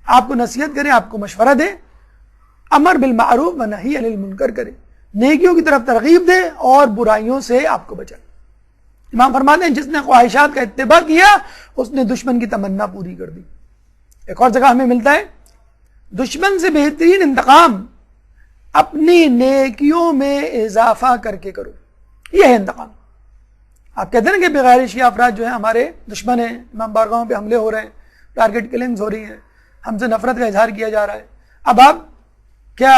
آپ کو نصیحت کرے، آپ کو مشورہ دے، امر بالمعروف و نہی عن المنکر کرے، نیکیوں کی طرف ترغیب دے اور برائیوں سے آپ کو بچائے. امام فرماتے ہیں جس نے خواہشات کا اتباع کیا اس نے دشمن کی تمنا پوری کر دی. ایک اور جگہ ہمیں ملتا ہے دشمن سے بہترین انتقام اپنی نیکیوں میں اضافہ کر کے کرو. یہ ہے انتقام. آپ کہتے ہیں کہ بغیر شیعہ افراد جو ہیں ہمارے دشمن ہیں، امام بارگاہوں پہ حملے ہو رہے ہیں، ٹارگٹ کلنگز ہو رہی ہیں، ہم سے نفرت کا اظہار کیا جا رہا ہے. اب آپ کیا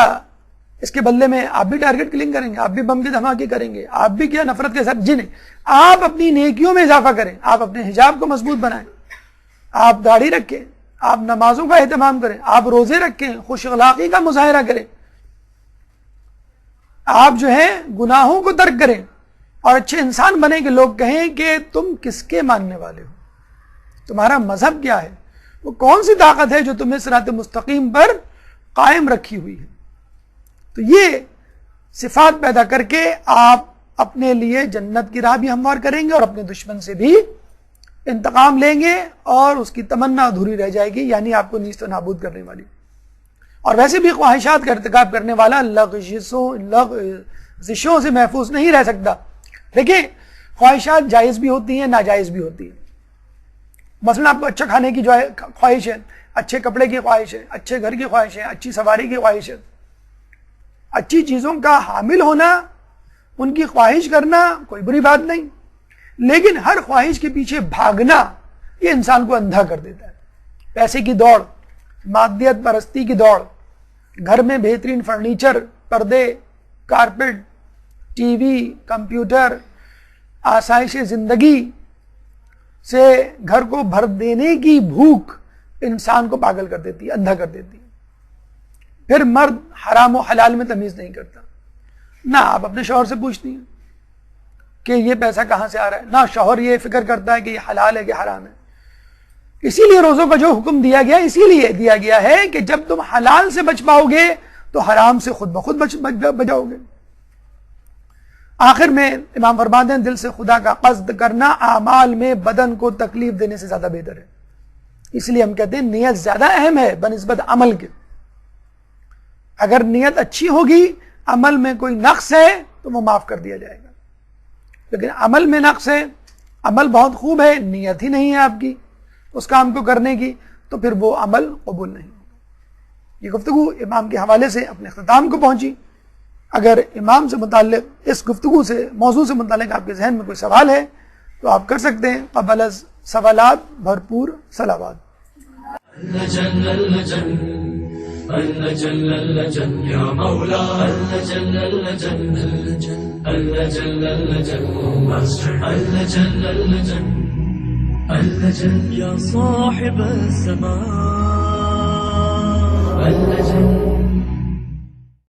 اس کے بدلے میں آپ بھی ٹارگٹ کلنگ کریں گے؟ آپ بھی بم کے دھماکے کریں گے؟ آپ بھی کیا نفرت کے ساتھ؟ جی نہیں، آپ اپنی نیکیوں میں اضافہ کریں، آپ اپنے حجاب کو مضبوط بنائیں، آپ داڑھی رکھیں، آپ نمازوں کا اہتمام کریں، آپ روزے رکھیں، خوش اخلاقی کا مظاہرہ کریں، آپ جو ہے گناہوں کو ترک کریں اور اچھے انسان بنیں کہ لوگ کہیں کہ تم کس کے ماننے والے ہو، تمہارا مذہب کیا ہے، وہ کون سی طاقت ہے جو تمہیں صراط مستقیم پر قائم رکھی ہوئی ہے. تو یہ صفات پیدا کر کے آپ اپنے لیے جنت کی راہ بھی ہموار کریں گے اور اپنے دشمن سے بھی انتقام لیں گے اور اس کی تمنا ادھوری رہ جائے گی، یعنی آپ کو نیست و نابود کرنے والی. اور ویسے بھی خواہشات کا ارتکاب کرنے والا لغزشوں سے محفوظ نہیں رہ سکتا. دیکھیں خواہشات جائز بھی ہوتی ہیں، ناجائز بھی ہوتی ہیں. مثلا آپ کو اچھا کھانے کی جو خواہش ہے، اچھے کپڑے کی خواہش ہے، اچھے گھر کی خواہش ہے، اچھی سواری کی خواہش ہے، اچھی چیزوں کا حامل ہونا، ان کی خواہش کرنا کوئی بری بات نہیں، لیکن ہر خواہش کے پیچھے بھاگنا یہ انسان کو اندھا کر دیتا ہے. پیسے کی دوڑ، مادیت پرستی کی دوڑ، گھر میں بہترین فرنیچر، پردے، کارپیٹ، ٹی وی، کمپیوٹر، آسائش زندگی سے گھر کو بھر دینے کی بھوک انسان کو پاگل کر دیتی ہے، اندھا کر دیتی ہے. پھر مرد حرام و حلال میں تمیز نہیں کرتا. نہ آپ اپنے شوہر سے پوچھتی ہیں کہ یہ پیسہ کہاں سے آ رہا ہے، نہ شوہر یہ فکر کرتا ہے کہ یہ حلال ہے کہ حرام ہے. اسی لیے روزوں کا جو حکم دیا گیا اسی لیے دیا گیا ہے کہ جب تم حلال سے بچ پاؤ گے تو حرام سے خود بخود بچاؤ گے. آخر میں امام فرماتے ہیں دل سے خدا کا قصد کرنا اعمال میں بدن کو تکلیف دینے سے زیادہ بہتر ہے. اس لیے ہم کہتے ہیں نیت زیادہ اہم ہے بنسبت عمل کے. اگر نیت اچھی ہوگی، عمل میں کوئی نقص ہے تو وہ معاف کر دیا جائے گا. لیکن عمل میں نقص ہے، عمل بہت خوب ہے، نیت ہی نہیں ہے آپ کی اس کام کو کرنے کی، تو پھر وہ عمل قبول نہیں ہوگا. یہ گفتگو امام کے حوالے سے اپنے اختتام کو پہنچی. اگر امام سے متعلق اس گفتگو سے موضوع سے متعلق آپ کے ذہن میں کوئی سوال ہے تو آپ کر سکتے ہیں. قبل از سوالات بھرپور صلوات. اللجن اللجن اللجن اللجن یا مولا اللجن اللجن اللجن اللجن اللجن اللجن اللجن یا صاحب الزمان اللجن